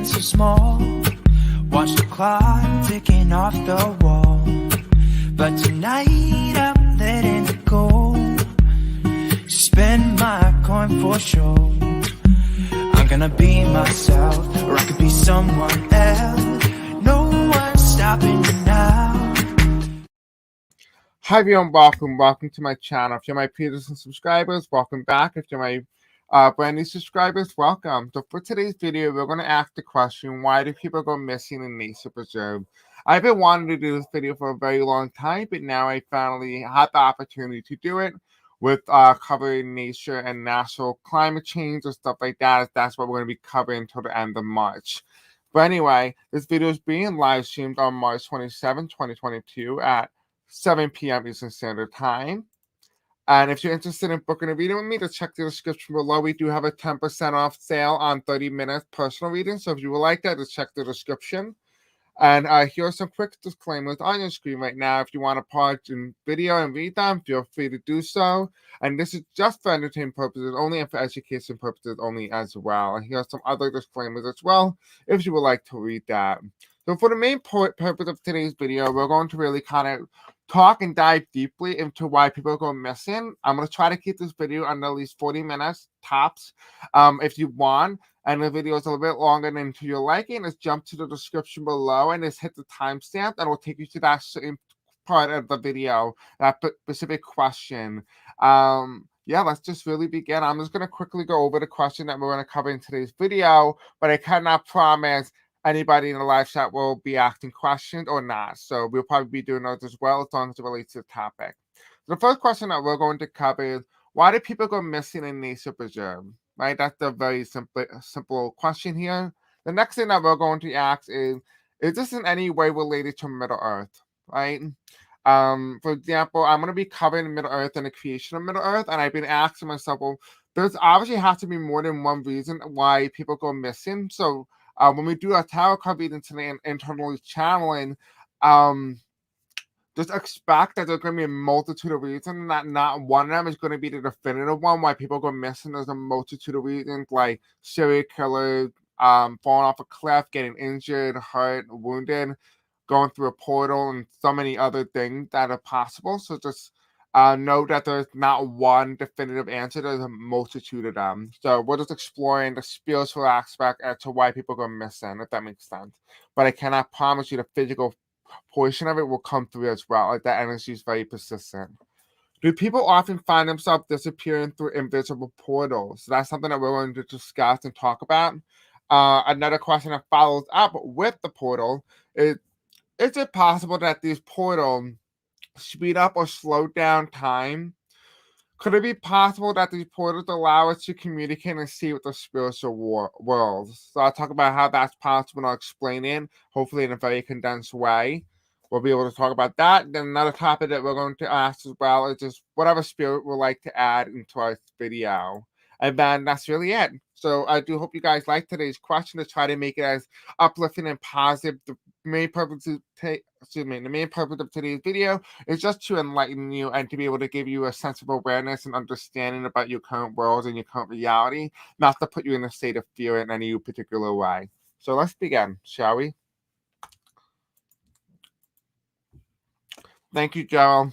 feeling so small. Watch the clock ticking off the wall. But tonight I'm letting it go. Spend my coin for sure. I'm gonna be myself, or I could be someone else. No one's stopping me now. Hi everyone, welcome to my channel. If you're my previous subscribers, welcome back. If you're my brand new subscribers, welcome. So for today's video, we're going to ask the question, why do people go missing in nature preserve? I've been wanting to do this video for a very long time, but now I finally had the opportunity to do it with covering nature and natural climate change and stuff like that. That's what we're going to be covering until the end of March. But anyway, this video is being live streamed on March 27, 2022 at 7 p.m. Eastern Standard Time. And if you're interested in booking a reading with me, just check the description below. We do have a 10% off sale on 30-minute personal reading. So if you would like that, just check the description. And here are some quick disclaimers on your screen right now. If you want to pause the video and read them, feel free to do so. And this is just for entertainment purposes only and for education purposes only as well. And here are some other disclaimers as well, if you would like to read that. So for the main purpose of today's video, we're going to really kind of talk and dive deeply into why people go missing. I'm going to try to keep this video under at least 40 minutes tops if you want. And the video is a little bit longer than to your liking, just jump to the description below and just hit the timestamp and it will take you to that same part of the video, that specific question. Yeah, let's just really begin. I'm just going to quickly go over the question that we're going to cover in today's video, but I cannot promise anybody in the live chat will be asking questions or not. So we'll probably be doing those as well as long as it relates to the topic. The first question that we're going to cover is, why do people go missing in nature preserve? Right, that's a very simple question here. The next thing that we're going to ask is this in any way related to Middle Earth? Right. For example, I'm going to be covering Middle Earth and the creation of Middle Earth, and I've been asking myself, well, there's obviously has to be more than one reason why people go missing. So when we do a tarot card reading today and internally channeling, just expect that there's going to be a multitude of reasons, that not one of them is going to be the definitive one why people go missing. There's a multitude of reasons, like serial killers, falling off a cliff, getting injured, hurt, wounded, going through a portal, and so many other things that are possible. So just know that there's not one definitive answer. There's a multitude of them. So we're just exploring the spiritual aspect as to why people go missing, if that makes sense. But I cannot promise you the physical portion of it will come through as well. Like that energy is very persistent. Do people often find themselves disappearing through invisible portals? So that's something that we're going to discuss and talk about. Another question that follows up with the portal is it possible that these portals speed up or slow down time? Could it be possible that these portals allow us to communicate and see with the spiritual world? So I'll talk about how that's possible and I'll explain it, hopefully in a very condensed way. We'll be able to talk about that. Then another topic that we're going to ask as well is just whatever spirit would like to add into our video. And then that's really it. So I do hope you guys like today's question to try to make it as uplifting and positive. The main purpose of today's video is just to enlighten you and to be able to give you a sense of awareness and understanding about your current world and your current reality, not to put you in a state of fear in any particular way. So let's begin, shall we? Thank you, Joel.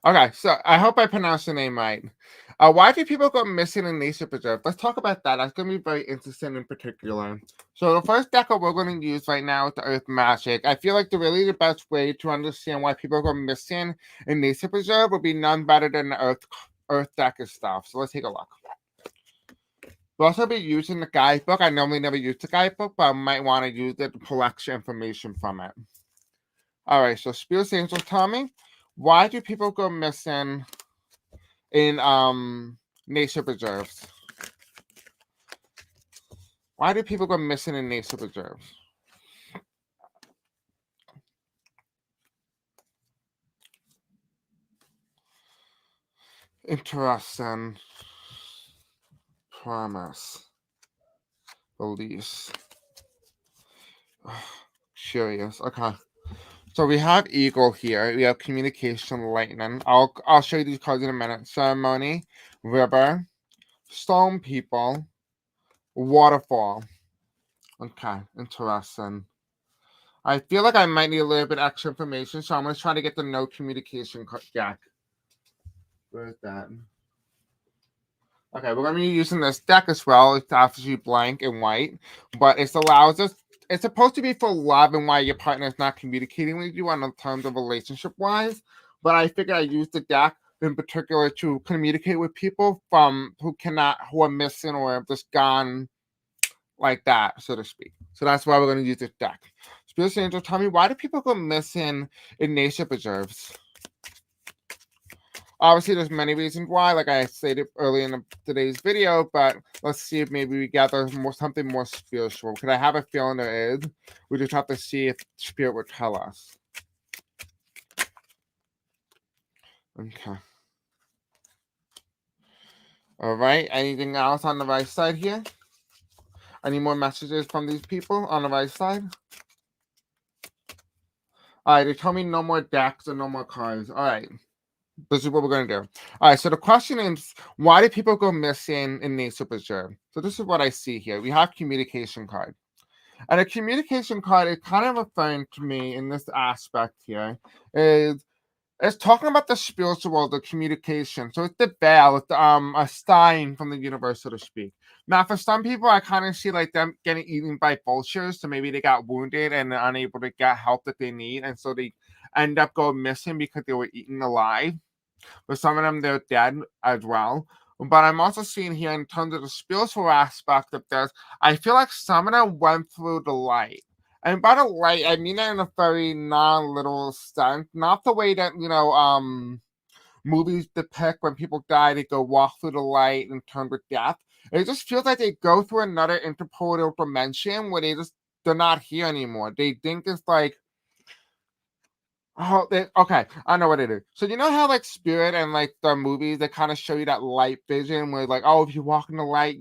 Okay, so I hope I pronounced the name right. Why do people go missing in nature preserve? Let's talk about that. That's going to be very interesting in particular. So the first deck we're going to use right now is the Earth Magic. I feel like the best way to understand why people go missing in nature preserve would be none better than the Earth deck itself. So let's take a look. We'll also be using the guidebook. I normally never use the guidebook, but I might want to use it to pull extra information from it. All right, so Spirit Angels tell me, why do people go missing in nature preserves? Why do people go missing in nature preserves? Interesting. Promise. Release. Curious. Okay. So we have Eagle here. We have Communication, Lightning. I'll show you these cards in a minute. Ceremony, River, Stone People, waterfall. Okay, interesting. I feel like I might need a little bit extra information, so I'm going to try to get the no communication deck. Where's that? Okay, we're going to be using this deck as well. It's obviously blank and white, but it allows us. It's supposed to be for love and why your partner is not communicating with you on the terms of relationship wise. But I figured I use the deck in particular to communicate with people who are missing or have just gone like that, so to speak. So that's why we're going to use this deck. Spirit Angel, tell me, why do people go missing in nature preserves? Obviously, there's many reasons why, like I stated earlier in today's video, but let's see if maybe we gather something more spiritual. Because I have a feeling there is. We just have to see if Spirit will tell us. Okay. All right. Anything else on the right side here? Any more messages from these people on the right side? All right. They tell me no more decks and no more cards. All right. This is what we're going to do. All right, so the question is, why do people go missing in nature preserve? So this is what I see here. We have communication card. And a communication card is kind of referring to me in this aspect here. It's talking about the spiritual world, the communication. So it's the veil, it's a sign from the universe, so to speak. Now, for some people, I kind of see like them getting eaten by vultures. So maybe they got wounded and they're unable to get help that they need. And so they end up going missing because they were eaten alive. But some of them, they're dead as well. But I'm also seeing here in terms of the spiritual aspect of this, I feel like some of them went through the light. And by the light, I mean that in a very non-literal sense, not the way that, movies depict when people die, they go walk through the light in terms of death. It just feels like they go through another interportal dimension where they're not here anymore. They think it's like, okay, I know what it is. So you know how like Spirit and like the movies, they kind of show you that light vision where like, oh, if you walk in the light,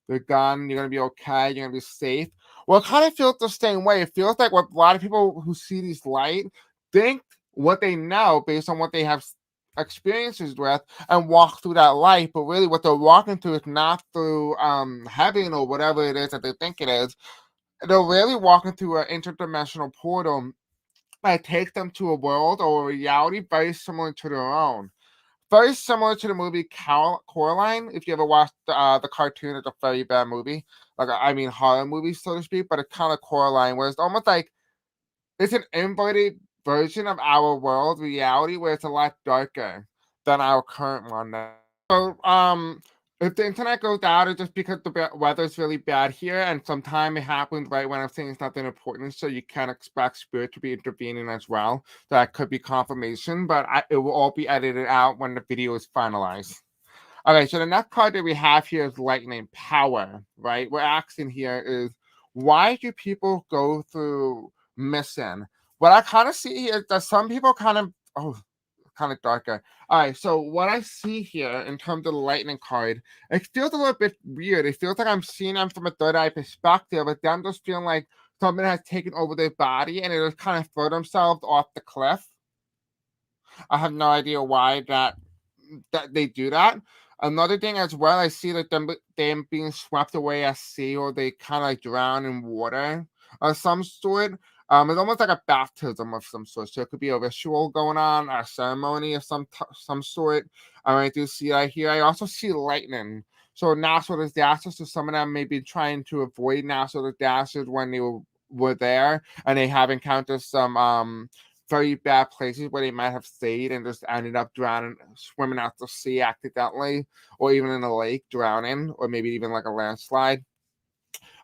they're gone, you're gonna be okay, you're gonna be safe. Well, it kind of feels the same way. It feels like what a lot of people who see these light think what they know based on what they have experiences with and walk through that light, but really what they're walking through is not through heaven or whatever it is that they think it is. They're really walking through an interdimensional portal that takes them to a world or a reality very similar to their own. Very similar to the movie Coraline. If you ever watched the cartoon, it's a very bad movie. Horror movie, so to speak, but it's kind of Coraline, where it's almost like it's an inverted version of our world reality where it's a lot darker than our current one. So, if the internet goes out, it's just because the weather's really bad here, and sometimes it happens right when I'm saying it's nothing important, so you can't expect Spirit to be intervening as well. That could be confirmation, but it will all be edited out when the video is finalized. Okay, so the next card that we have here is Lightning Power, right? We're asking here is, why do people go through missing? What I kind of see here is that some people kind of darker. All right, so what I see here in terms of the lightning card, it feels a little bit weird. It feels like I'm seeing them from a third eye perspective, but them just feeling like something has taken over their body and it just kind of throw themselves off the cliff. I have no idea why that they do that. Another thing as well, I see like them being swept away at sea, or they kind of like drown in water of some sort. It's almost like a baptism of some sort. So it could be a ritual going on, a ceremony of some sort. I do see that here. I also see lightning. So natural disasters. So some of them may be trying to avoid natural disasters when they were there, and they have encountered some very bad places where they might have stayed and just ended up drowning, swimming out to sea accidentally, or even in a lake drowning, or maybe even like a landslide.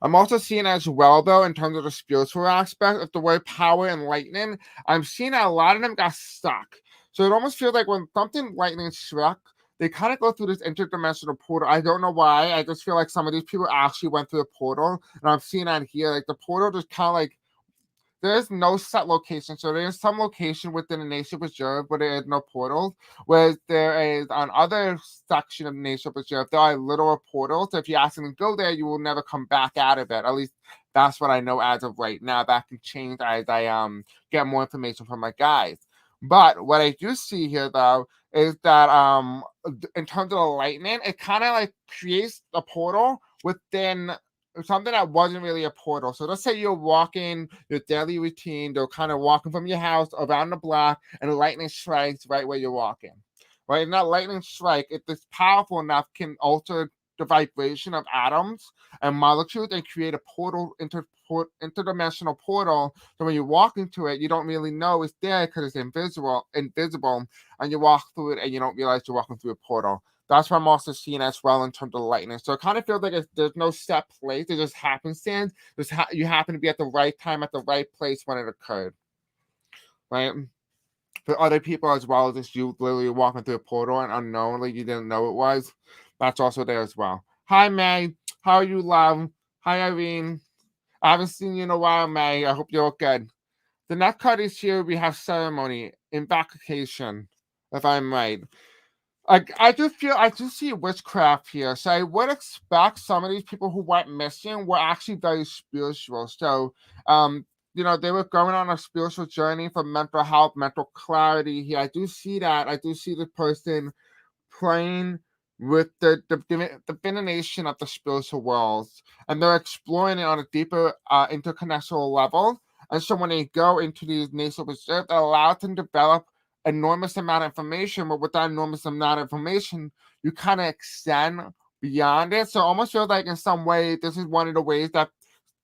I'm also seeing as well, though, in terms of the spiritual aspect of the word power and lightning, I'm seeing that a lot of them got stuck. So it almost feels like when something lightning struck, they kind of go through this interdimensional portal. I don't know why. I just feel like some of these people actually went through the portal, and I'm seeing that here. Like the portal just kind of like, there's no set location. So there's some location within the nature preserve where there is no portals, whereas there is on other section of the nature preserve, there are literal portals. So if you accidentally go there, you will never come back out of it. At least that's what I know as of right now. That can change as I get more information from my guys. But what I do see here though is that in terms of the lightning, it kind of like creates a portal within something that wasn't really a portal. So let's say you're walking your daily routine, they're kind of walking from your house around the block, and lightning strikes right where you're walking. Right, and that lightning strike, if it's powerful enough, can alter the vibration of atoms and molecules and create a portal, interdimensional portal. So when you walk into it, you don't really know it's there because it's invisible, and you walk through it and you don't realize you're walking through a portal. That's what I'm also seeing as well in terms of lightning. So it kind of feels like there's no set place. It just happenstance. You happen to be at the right time at the right place when it occurred, right? For other people as well, just you literally walking through a portal and unknowingly you didn't know it was. That's also there as well. Hi, May. How are you, love? Hi, Irene. I haven't seen you in a while, May. I hope you're good. The next card is here. We have ceremony, invocation, if I'm right. I do see witchcraft here. So I would expect some of these people who went missing were actually very spiritual. So they were going on a spiritual journey for mental health, mental clarity here. I do see that. I do see the person playing with the divination of the spiritual worlds, and they're exploring it on a deeper interconnectional level. And so when they go into these nature reserves, it allows them to develop enormous amount of information, but with that enormous amount of information, you kind of extend beyond it. So almost feels like in some way, this is one of the ways that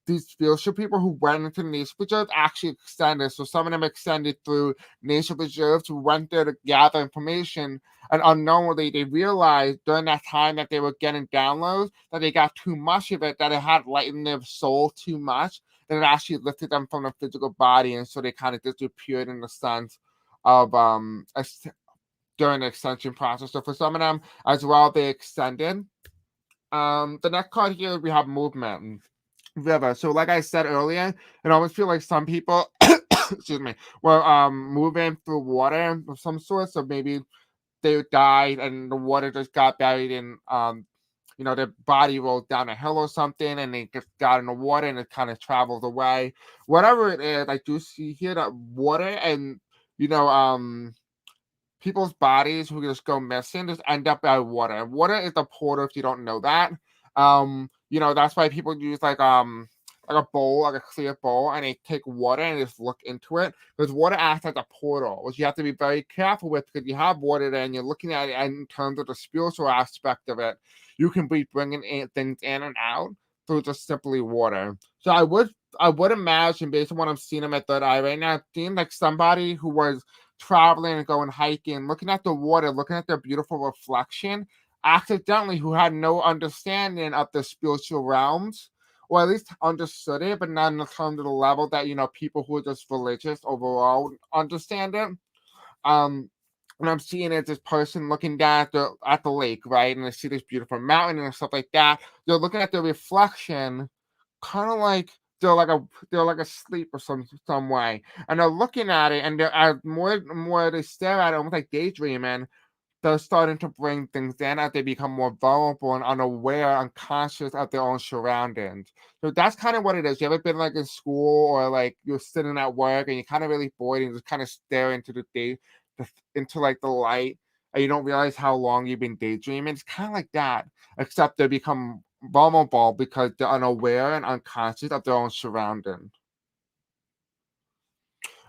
these spiritual people who went into nature preserves actually extended. So some of them extended through nature preserves who went there to gather information, and unknowingly they realized during that time that they were getting downloads that they got too much of it, that it had lightened their soul too much, that it actually lifted them from the physical body, and so they kind of disappeared in the sense of during the extension process. So for some of them as well, they extended. The next card here we have movement. River. So like I said earlier, it almost feels like some people excuse me, were moving through water of some sort. So maybe they died and the water just got buried in their body rolled down a hill or something, and they just got in the water and it kind of traveled away. Whatever it is, I do see here that water and people's bodies who just go missing just end up by water. And water is the portal if you don't know that. That's why people use like a bowl, like a clear bowl, and they take water and just look into it. Because water acts like a portal, which you have to be very careful with because you have water there and you're looking at it in terms of the spiritual aspect of it. You can be bringing things in and out through just simply water. So I would imagine, based on what I'm seeing in my third eye right now, seeing like somebody who was traveling and going hiking, looking at the water, looking at their beautiful reflection, accidentally, who had no understanding of the spiritual realms, or at least understood it, but not in the terms of the level that people who are just religious overall understand it. What I'm seeing is this person looking down at the lake, right, and they see this beautiful mountain and stuff like that. They're looking at their reflection, kind of like they're like asleep or some way, and they're looking at it, and they're more and more they stare at it, almost like daydreaming. They're starting to bring things in as they become more vulnerable and unaware, unconscious of their own surroundings. So that's kind of what it is. You ever been like in school or like you're sitting at work and you're kind of really bored and just kind of stare into into like the light, and you don't realize how long you've been daydreaming? It's kind of like that, except they become vulnerable because they're unaware and unconscious of their own surroundings.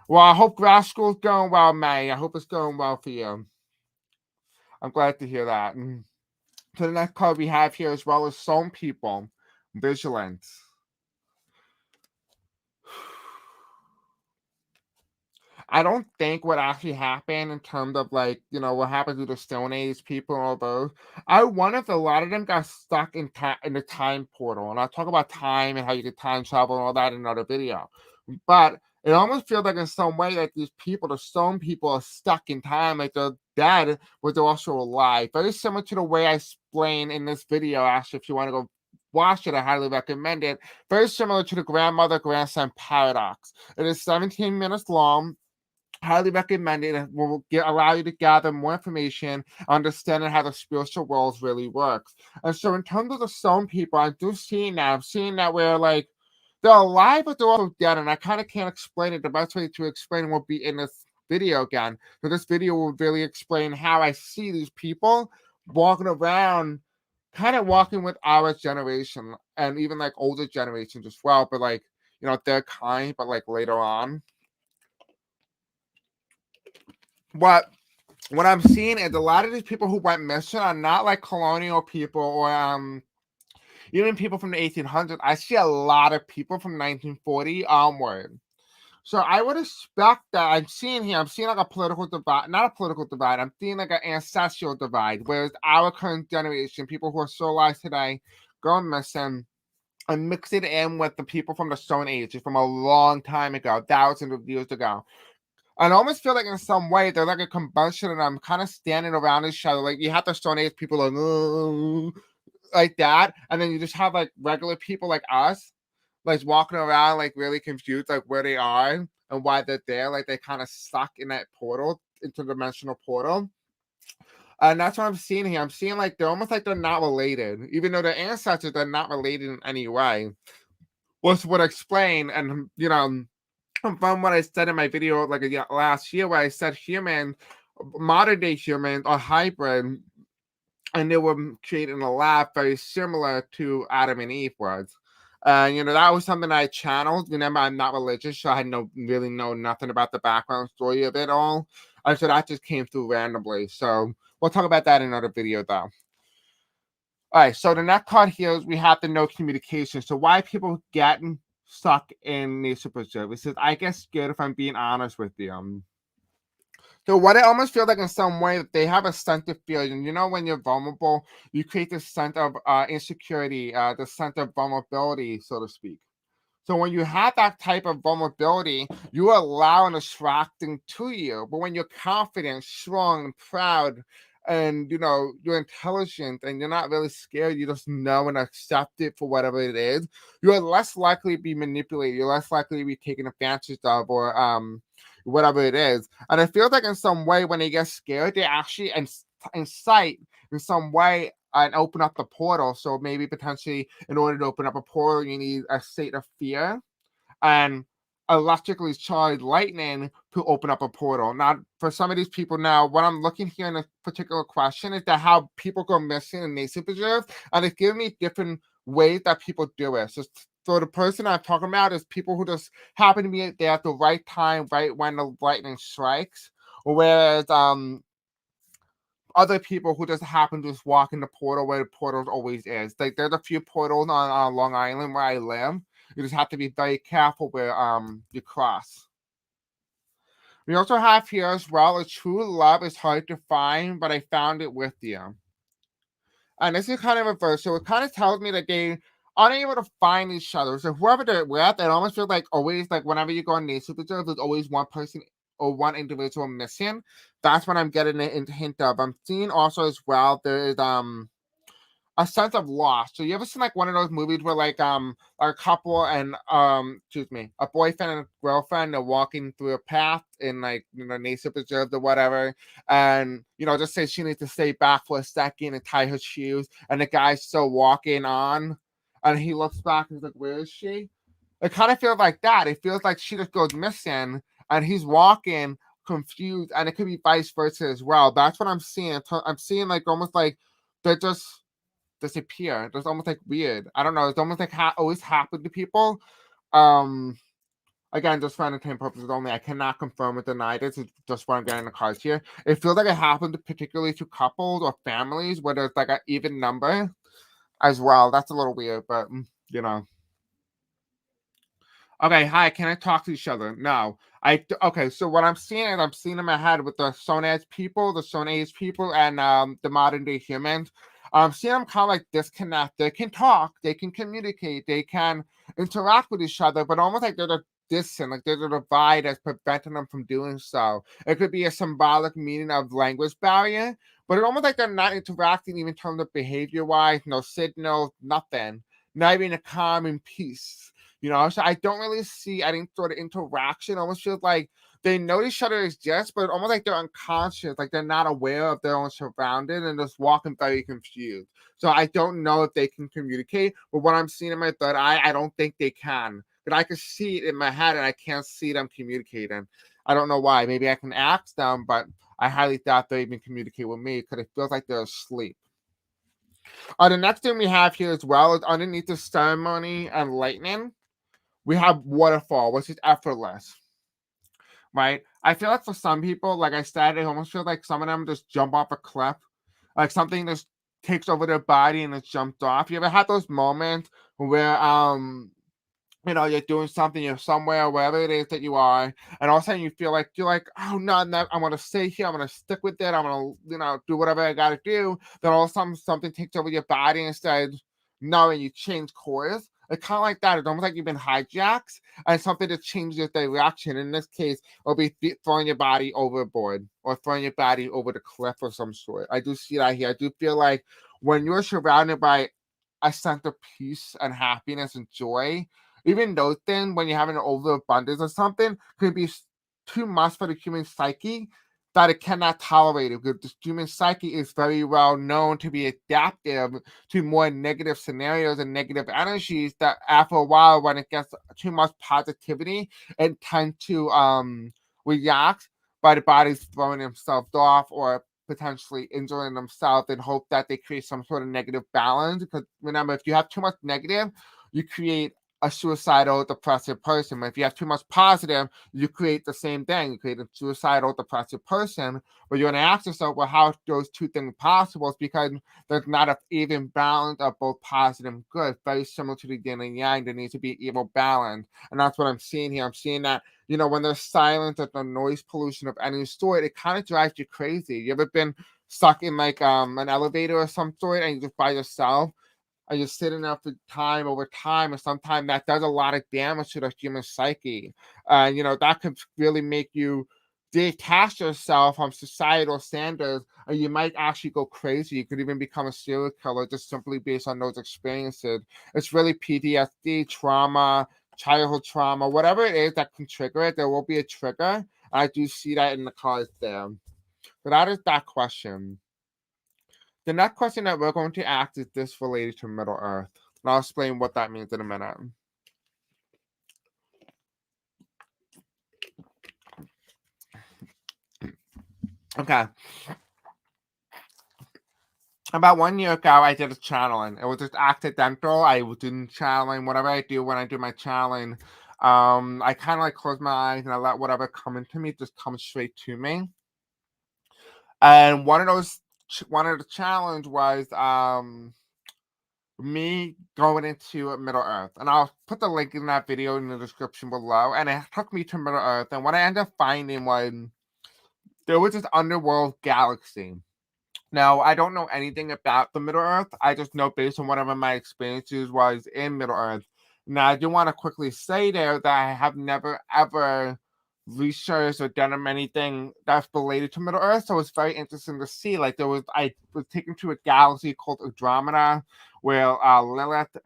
Well, I hope grad school's going well, May. I hope it's going well for you. I'm glad to hear that. So the next card we have here as well is some people, vigilance. I don't think what actually happened in terms of like, what happened to the Stone Age people and all those. I wonder if a lot of them got stuck in the time portal. And I'll talk about time and how you can time travel and all that in another video. But it almost feels like in some way that these people, the stone people, are stuck in time, like they're dead, but they're also alive. Very similar to the way I explained in this video. Actually, if you want to go watch it, I highly recommend it. Very similar to the grandmother-grandson paradox. It is 17 minutes long. Highly recommend it. It will allow you to gather more information, understanding how the spiritual world really works. And so in terms of the stone people, I do see now, I'm seeing that we're like, they're alive, but they're also dead, and I kind of can't explain it. The best way to explain will be in this video again. So this video will really explain how I see these people walking around kind of walking with our generation and even like older generations as well, but like, you know, they're kind, but like later on. What I'm seeing is a lot of these people who went missing are not like colonial people or even people from the 1800s. I see a lot of people from 1940 onward. So I would expect that I'm seeing like a political divide, not a political divide, I'm seeing like an ancestral divide, whereas our current generation, people who are still alive today, go missing and mix it in with the people from the Stone Age from a long time ago, thousands of years ago. I almost feel like in some way they're like a combustion and I'm kind of standing around each other. Like you have the Stone Age people like, "Oh," like that, and then you just have like regular people like us, like walking around like really confused, like where they are and why they're there. Like they kind of stuck in that portal, interdimensional portal. And that's what I'm seeing here. I'm seeing like they're almost like they're not related, even though their ancestors they're not related in any way. Which would explain, and you know, from what I said in my video like last year, where I said modern day humans are hybrid, and they were created in a lab very similar to Adam and Eve was. You know, that was something I channeled. Remember, I'm not religious, so I had really know nothing about the background story of it all. So that just came through randomly. So we'll talk about that in another video, though. All right, so the next card here is we have the no communication. So why people getting stuck in nature preserve? It says, I get scared if I'm being honest with you. So what it almost feels like in some way that they have a sense of fear. And you know, when you're vulnerable, you create this sense of insecurity, the sense of vulnerability, so to speak. So when you have that type of vulnerability, you allow and attracting to you. But when you're confident, strong, and proud, and you know you're intelligent and you're not really scared, you just know and accept it for whatever it is. You're less likely to be manipulated. You're less likely to be taken advantage of, or whatever it is. And it feels like in some way when they get scared, they actually incite in some way and open up the portal. So maybe potentially in order to open up a portal, you need a state of fear and electrically charged lightning to open up a portal. Now, for some of these people now, what I'm looking here in a particular question is that how people go missing in nature preserves, and it's giving me different ways that people do it. So the person I'm talking about is people who just happen to be there at the right time, right when the lightning strikes. Whereas other people who just happen to just walk in the portal where the portal always is. Like there's a few portals on Long Island where I live. You just have to be very careful where you cross. We also have here as well, a true love is hard to find, but I found it with you. And this is kind of reverse. So it kind of tells me that they aren't able to find each other. So whoever they're with, it almost feels like always like whenever you go on nature preserve, there's always one person or one individual missing. That's what I'm getting a hint of. I'm seeing also as well there is a sense of loss. So you ever seen like one of those movies where like a couple and excuse me, a boyfriend and a girlfriend are walking through a path in like you know nature preserve or whatever, and you know just say she needs to stay back for a second and tie her shoes, and the guy's still walking on, and he looks back and he's like, "Where is she?" It kind of feels like that. It feels like she just goes missing, and he's walking confused, and it could be vice versa as well. That's what I'm seeing. I'm seeing like almost like they're just disappear. It's almost like weird. I don't know. It's almost like always happened to people. Um, Again, just for entertainment purposes only. I cannot confirm or deny this. It's just what I'm getting the cards here. It feels like it happened particularly to couples or families where there's like an even number as well. That's a little weird, but you know. Okay, hi. Can I talk to each other? No. Okay. So what I'm seeing is I'm seeing in my head with the Stone Age people, and the modern day humans. I'm seeing them kind of like disconnect. They can talk, they can communicate, they can interact with each other, but almost like they're distant, like there's a divide that's preventing them from doing so. It could be a symbolic meaning of language barrier, but it's almost like they're not interacting even in terms of behavior wise, no signals, nothing, not even a calm and peace. You know, so I don't really see any sort of interaction. Almost feels like they know each other exists, but almost like they're unconscious, like they're not aware of their own surroundings and just walking very confused. So I don't know if they can communicate, but what I'm seeing in my third eye, I don't think they can. But I can see it in my head and I can't see them communicating. I don't know why. Maybe I can ask them, but I highly doubt they even communicate with me because it feels like they're asleep. The next thing we have here as well is underneath the ceremony and lightning, we have waterfall, which is effortless, right? I feel like for some people, like I said, it almost feels like some of them just jump off a cliff, like something just takes over their body and it's jumped off. You ever had those moments where you're doing something, you're somewhere, wherever it is that you are, and all of a sudden you feel like you're like, oh no, I'm gonna stay here, I'm gonna stick with it, I'm gonna, do whatever I gotta do. Then all of a sudden something takes over your body instead, no, and you change course. It's kind of like that. It's almost like you've been hijacked and something that changes your direction. In this case, it'll be throwing your body overboard or throwing your body over the cliff of some sort. I do see that here. I do feel like when you're surrounded by a sense of peace and happiness and joy, even those things, when you have an overabundance of something, can be too much for the human psyche that it cannot tolerate it, because the human psyche is very well known to be adaptive to more negative scenarios and negative energies, that after a while, when it gets too much positivity, it tends to react by the body's throwing themselves off or potentially injuring themselves in hope that they create some sort of negative balance. Because remember, if you have too much negative, you create a suicidal, depressive person. But if you have too much positive, you create the same thing. You create a suicidal, depressive person. But you're going to ask yourself, well, how are those two things possible? It's because there's not an even balance of both positive and good. Very similar to the yin and yang. There needs to be equal balance. And that's what I'm seeing here. I'm seeing that, when there's silence or the noise pollution of any sort, it kind of drives you crazy. You ever been stuck in like an elevator or some sort and you're just by yourself? And you're sitting there for time over time, and sometimes that does a lot of damage to the human psyche. And that could really make you detach yourself from societal standards, and you might actually go crazy. You could even become a serial killer just simply based on those experiences. It's really PTSD, trauma, childhood trauma, whatever it is that can trigger it. There will be a trigger. I do see that in the cards there. So that is that question. The next question that we're going to ask is this related to Middle Earth. And I'll explain what that means in a minute. Okay. About 1 year ago, I did a channeling. It was just accidental. I was doing channeling. Whatever I do when I do my channeling, I kind of like close my eyes and I let whatever come into me just come straight to me. And one of the challenge was me going into Middle Earth. And I'll put the link in that video in the description below. And it took me to Middle Earth. And what I ended up finding was there was this underworld galaxy. Now, I don't know anything about the Middle Earth. I just know based on whatever my experiences was in Middle Earth. Now, I do want to quickly say there that I have never, ever researched or done anything that's related to Middle Earth. So it's very interesting to see. Like I was taken to a galaxy called Andromeda, where Lilith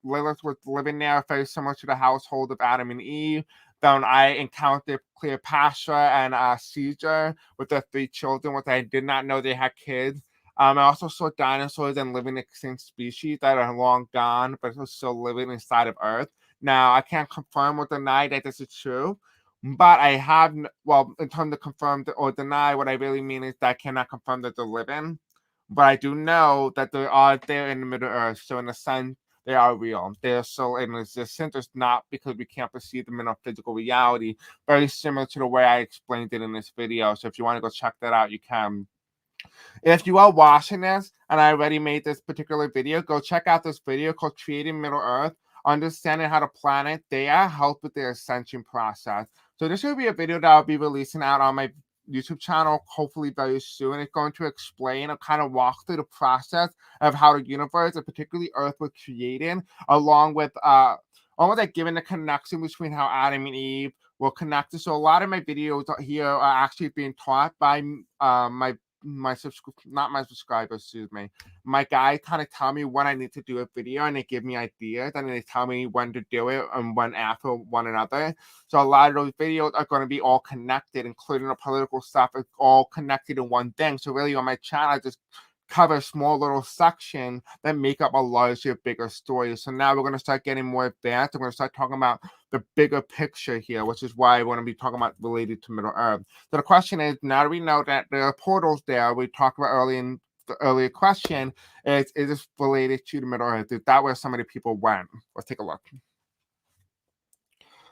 was living there, very similar to the household of Adam and Eve. Then I encountered Cleopatra and Caesar with their 3 children, which I did not know they had kids. I also saw dinosaurs and living extinct species that are long gone, but are still living inside of Earth. Now, I can't confirm or deny that this is true, but I have, well, in terms of confirm or deny, what I really mean is that I cannot confirm that they're living. But I do know that they are there in the Middle Earth. So in a sense, they are real. They're still in existence. It's not because we can't perceive them in our physical reality. Very similar to the way I explained it in this video. So if you want to go check that out, you can. If you are watching this and I already made this particular video, go check out this video called Creating Middle Earth, Understanding How the Planet Theia helped with their ascension process. So this will be a video that I'll be releasing out on my YouTube channel hopefully very soon. It's going to explain and kind of walk through the process of how the universe and particularly Earth was created, along with almost like giving the connection between how Adam and Eve were connected. So a lot of my videos here are actually being taught by my subscribers, excuse me. My guy kind of tell me when I need to do a video, and they give me ideas, and they tell me when to do it and when after one another. So a lot of those videos are going to be all connected, including the political stuff. It's all connected in one thing. So really on my channel, I just cover small little sections that make up a larger, bigger story. So now we're going to start getting more advanced. We're going to start talking about the bigger picture here, which is why I want to be talking about related to Middle Earth. So the question is, now that we know that there are portals there, we talked about early in the earlier question, is this related to the Middle Earth? Is that where some of the people went? Let's take a look.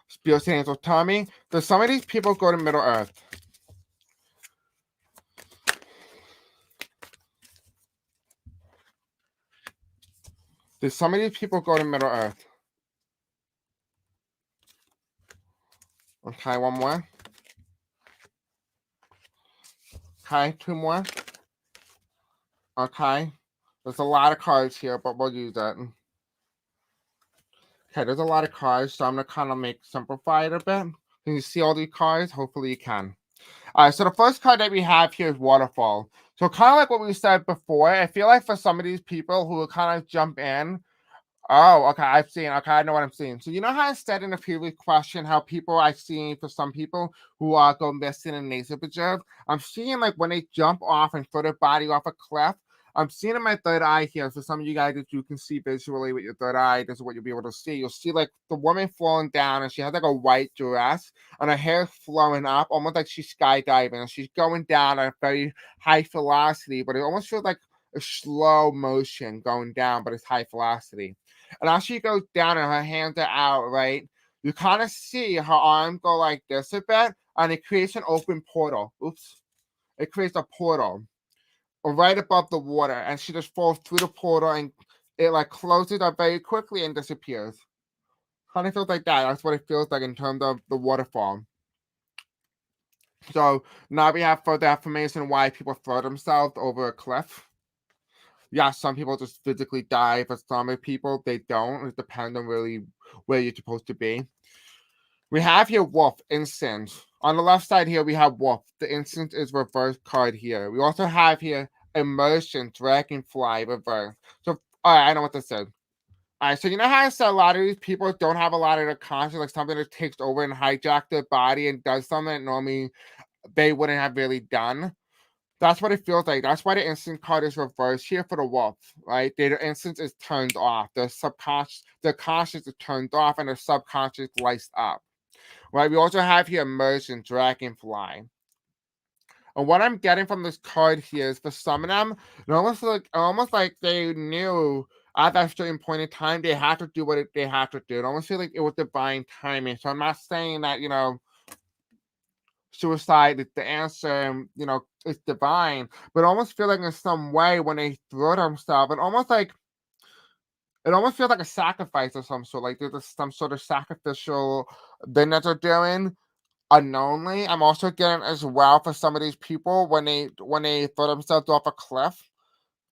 Spirit Angel, tell me, does some of these people go to Middle Earth? Did some of these people go to Middle Earth? Okay, one more. Okay, two more. Okay. There's a lot of cards here, but we'll use it. Okay, there's a lot of cards, so I'm going to kind of simplify it a bit. Can you see all these cards? Hopefully you can. All right, so the first card that we have here is Waterfall. So kind of like what we said before, I feel like for some of these people who will kind of jump in, oh, okay, okay, I know what I'm seeing. So you know how I said in the previous question how people I've seen for some people who go missing in nature preserve, I'm seeing like when they jump off and throw their body off a cliff, I'm seeing in my third eye here. For some of you guys that you can see visually with your third eye, this is what you'll be able to see. You'll see like the woman falling down and she has like a white dress and her hair flowing up, almost like she's skydiving. And she's going down at a very high velocity, but it almost feels like a slow motion going down, but it's high velocity. And as she goes down and her hands are out, right, you kind of see her arm go like this a bit, and it creates an open portal. Oops. It creates a portal right above the water, and she just falls through the portal, and it like closes up very quickly and disappears. Kind of feels like that. That's what it feels like in terms of the waterfall. So now we have further affirmation why people throw themselves over a cliff. Yeah, some people just physically die. For some people, they don't. It depends on really where you're supposed to be. We have here Wolf, Incense. On the left side here, we have Wolf. The Incense is reverse card here. We also have here Immersion, Dragonfly, reverse. So, all right, I know what this is. All right, so you know how I said a lot of these people don't have a lot of their conscience, like something that takes over and hijacks their body and does something that normally they wouldn't have really done? That's what it feels like. That's why the instant card is reversed here for the wolf, right? The instant is turned off. The conscious is turned off, and the subconscious lights up, right? We also have here Immersion, Dragonfly. And what I'm getting from this card here is for some of them, it almost like they knew at that certain point in time they had to do what they had to do. It almost feels like it was divine timing. So I'm not saying that, suicide is the answer, it's divine, but almost feel like in some way when they throw themselves, it almost feels like a sacrifice of some sort, like there's some sort of sacrificial thing that they're doing unknowingly. I'm also getting as well for some of these people when they throw themselves off a cliff.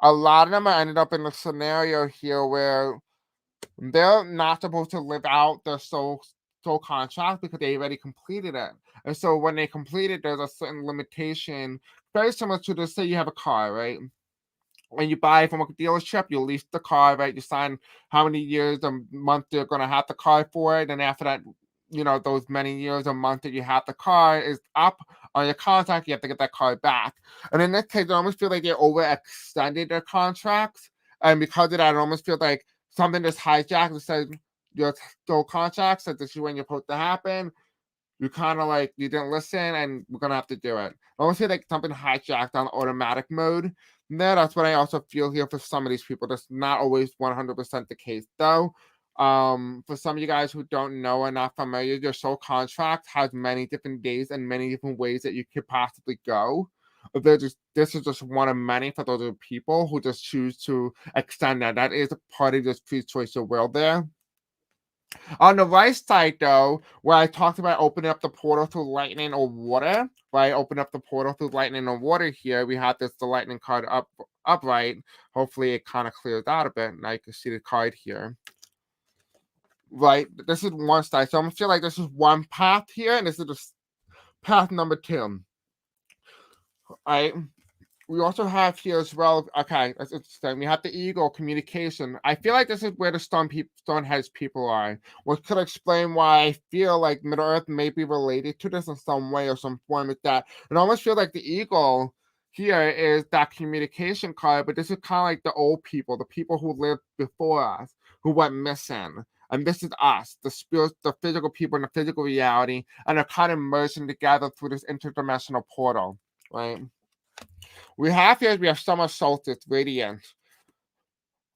A lot of them are ended up in a scenario here where they're not supposed to live out their soul contract because they already completed it. And so when they complete it, there's a certain limitation, very similar to this. Say you have a car, right? When you buy it from a dealership, you lease the car, right? You sign how many years a month you're going to have the car for it. And after that, those many years a month that you have the car is up on your contract, you have to get that car back. And in this case, I almost feel like they overextended their contracts. And because of that, it almost feels like something just hijacked and said your soul contract said this is when you're supposed to happen. You kind of like you didn't listen, and we're gonna have to do it. I almost feel like something hijacked on automatic mode. That's what I also feel here for some of these people. That's not always 100% the case, though. For some of you guys who don't know or not familiar, your soul contract has many different days and many different ways that you could possibly go. This is just one of many for those people who just choose to extend that. That is a part of this free choice of will there. On the right side, though, where I talked about opening up the portal through lightning or water, right? Open up the portal through lightning or water here. We have the lightning card upright. Hopefully it kind of clears out a bit. Now you can see the card here. Right, this is one side. So I'm gonna feel like this is one path here, and this is the path number 2. All right. We also have here as well, okay, that's interesting. We have the ego, communication. I feel like this is where the Stoneheads people are, which could explain why I feel like Middle Earth may be related to this in some way or some form with that. And I almost feel like the ego here is that communication card, but this is kind of like the old people, the people who lived before us, who went missing. And this is us, the spirit, the physical people in the physical reality, and they're kind of merging together through this interdimensional portal, right? We have summer solstice, radiant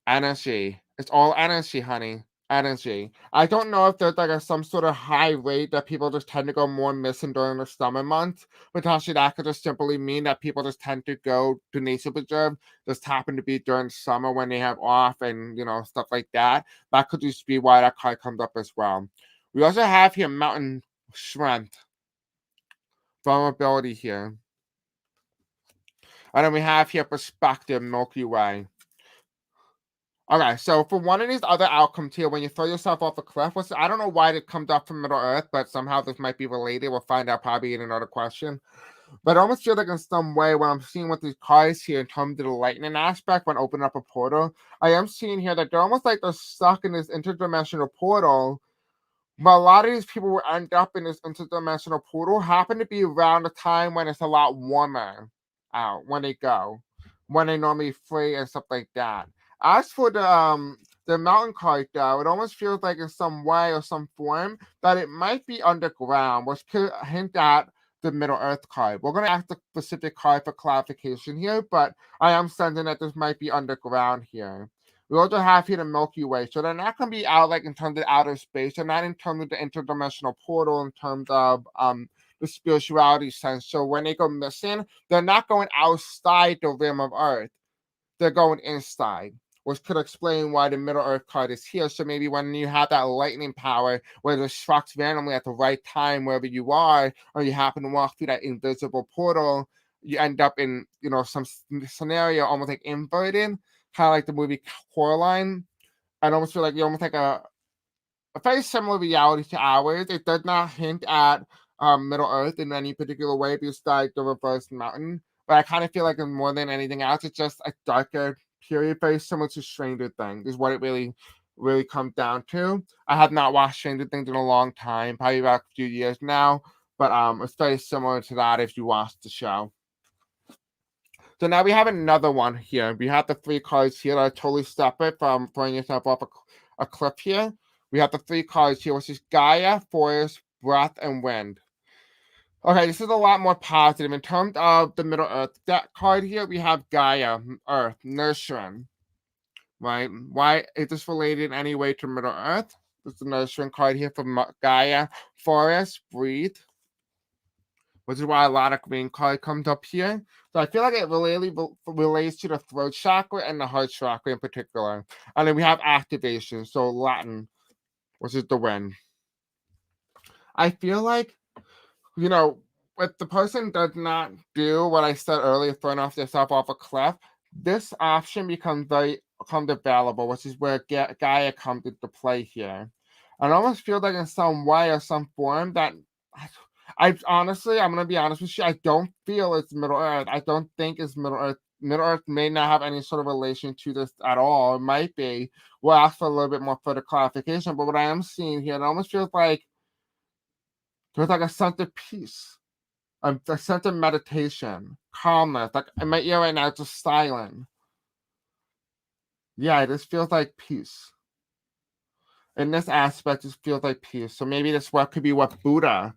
energy. It's all energy, honey. Energy. I don't know if there's like some sort of high rate that people just tend to go more missing during the summer months. Potentially that could just simply mean that people just tend to go to nature preserve, just happen to be during summer when they have off and stuff like that. That could just be why that card comes up as well. We also have here mountain strength, vulnerability here. And then we have here perspective, Milky Way. Okay, so for one of these other outcomes here, when you throw yourself off a cliff, I don't know why it comes up from Middle Earth, but somehow this might be related. We'll find out probably in another question. But I almost feel like in some way, when I'm seeing with these cards here in terms of the lightning aspect, when opening up a portal, I am seeing here that they're almost like they're stuck in this interdimensional portal. But a lot of these people will end up in this interdimensional portal happen to be around the time when it's a lot warmer out, when they go, when they normally free and stuff like that. As for the mountain card though, it almost feels like in some way or some form that it might be underground, which could hint at the Middle Earth card. We're gonna ask the specific card for clarification here, but I am sensing that this might be underground here. We also have here the Milky Way, so they're not gonna be out like in terms of outer space, they're not in terms of the interdimensional portal, in terms of the spirituality sense. So when they go missing, they're not going outside the rim of Earth, they're going inside, which could explain why the Middle Earth card is here. So maybe when you have that lightning power where it strikes randomly at the right time wherever you are, or you happen to walk through that invisible portal, you end up in some scenario almost like inverted, kind of like the movie Coraline. I almost feel like you almost like a very similar reality to ours. It does not hint at Middle Earth in any particular way besides the reverse mountain. But I kind of feel like more than anything else, it's just a darker period, very similar to Stranger Things, is what it really comes down to. I have not watched Stranger Things in a long time, probably about a few years now. But it's very similar to that if you watch the show. So now we have another one here. We have the 3 cards here that are totally separate from throwing yourself off a cliff here. We have the 3 cards here, which is Gaia, Forest, Breath, and Wind. Okay, this is a lot more positive. In terms of the Middle Earth, that card here, we have Gaia, Earth, nurturing, right? Why is this related in any way to Middle Earth? This is the nurturing card here from Gaia, Forest, Breathe, which is why a lot of green card comes up here. So I feel like it really relates to the throat chakra and the heart chakra in particular. And then we have activation, so Latin, which is the wind. I feel like, if the person does not do what I said earlier, throwing off themselves off a cliff, this option becomes available, which is where Gaia comes into play here. And I almost feel like in some way or some form that I honestly, I'm gonna be honest with you, I don't feel it's Middle Earth. I don't think it's Middle Earth. Middle Earth may not have any sort of relation to this at all. It might be. We'll ask for a little bit more further clarification. But what I am seeing here, it almost feels like there's like a sense of peace, a sense of meditation, calmness. Like in my ear right now, it's just silent. Yeah, this feels like peace. In this aspect, it feels like peace. So maybe this could be what Buddha,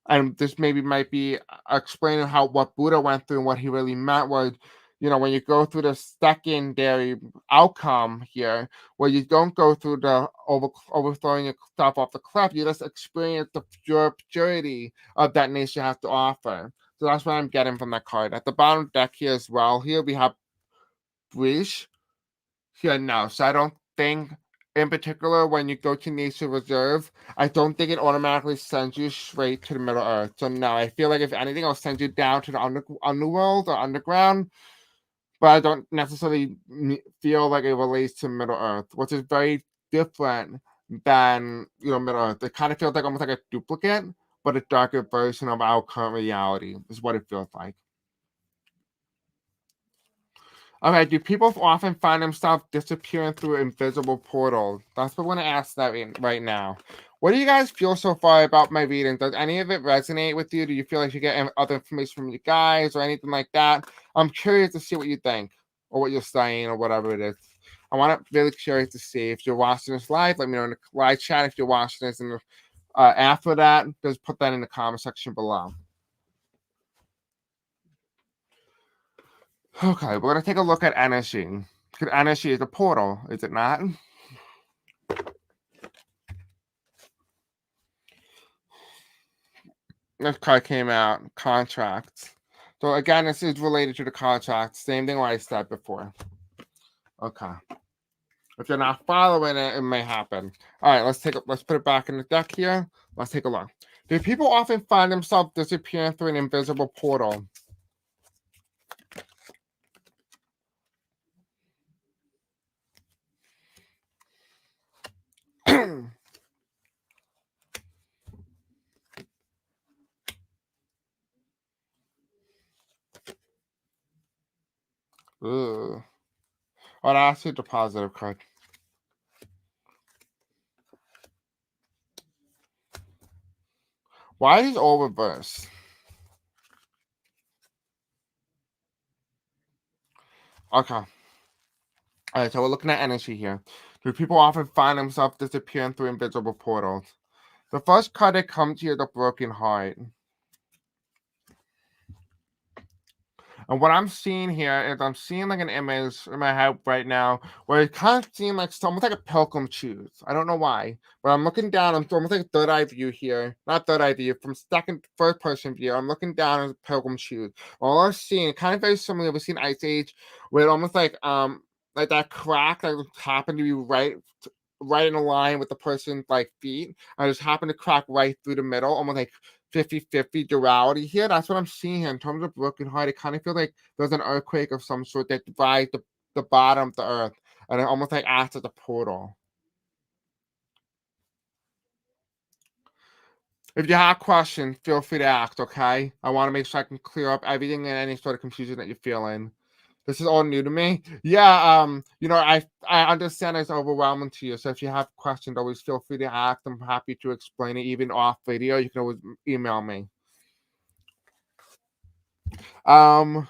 and this maybe might be explaining what Buddha went through and what he really meant was, when you go through the secondary outcome here, where you don't go through the overthrowing yourself off the cliff, you just experience the purity of that nature has to offer. So that's what I'm getting from that card. At the bottom deck here as well, here we have Breach. Here, no. So I don't think, in particular, when you go to nature reserve, I don't think it automatically sends you straight to the Middle Earth. So no, I feel like if anything, it'll send you down to the underworld or underground. But I don't necessarily feel like it relates to Middle Earth, which is very different than Middle Earth. It kind of feels like almost like a duplicate, but a darker version of our current reality is what it feels like. Okay, do people often find themselves disappearing through invisible portals? That's what we're going to ask that right now. What do you guys feel so far about my reading? Does any of it resonate with you? Do you feel like you get other information from you guys or anything like that? I'm curious to see what you think or what you're saying or whatever it is. I want to really curious to see. If you're watching this live, let me know in the live chat. If you're watching this after that, just put that in the comment section below. Okay, we're gonna take a look at energy. Because energy is a portal, is it not? This card came out, contracts. So again, this is related to the contract. Same thing what I said before. Okay. If you're not following it, it may happen. All right, let's put it back in the deck here. Let's take a look. Do people often find themselves disappearing through an invisible portal? Ooh. Oh, that's the positive card. Why is all reversed? Okay. All right, so we're looking at energy here. Do people often find themselves disappearing through invisible portals? The first card that comes here is the broken heart. And what I'm seeing here is I'm seeing like an image in my head right now where it kind of seems like almost like a pilgrim shoes. I don't know why, but I'm looking down. I'm almost like a third eye view here, not third eye view, from first person view. I'm looking down at pilgrim shoes. All I'm seeing, kind of very similar. We've seen Ice Age, where it almost like that crack that happened to be right in a line with the person's like feet. I just happened to crack right through the middle, almost like 50-50 duality here. That's what I'm seeing here in terms of broken heart. It kind of feels like there's an earthquake of some sort that divides the bottom of the earth, and it almost like acts as a portal. If you have questions, feel free to ask, okay? I want to make sure I can clear up everything and any sort of confusion that you're feeling. This is all new to me. Yeah, I understand it's overwhelming to you. So if you have questions, always feel free to ask. I'm happy to explain it, even off video. You can always email me. Um,